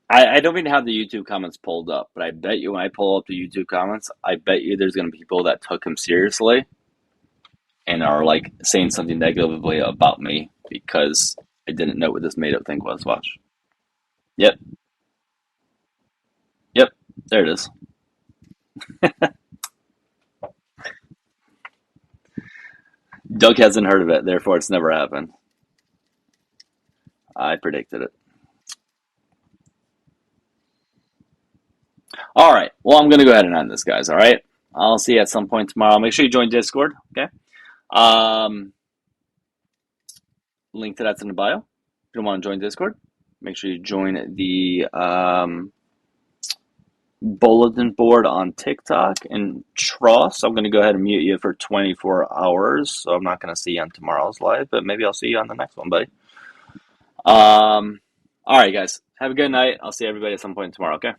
I don't even have the YouTube comments pulled up, but I bet you when I pull up the YouTube comments, I bet you there's going to be people that took him seriously and are like saying something negatively about me because I didn't know what this made up thing was. Watch. Yep. Yep. There it is. Doug hasn't heard of it, therefore it's never happened. I predicted it. All right. Well, I'm going to go ahead and end this, guys. All right. I'll see you at some point tomorrow. Make sure you join Discord. Okay. Link to that's in the bio. If you don't want to join Discord, make sure you join the bulletin board on TikTok and Tross. I'm going to go ahead and mute you for 24 hours. So I'm not going to see you on tomorrow's live, but maybe I'll see you on the next one, buddy. All right, guys. Have a good night. I'll see everybody at some point tomorrow. Okay.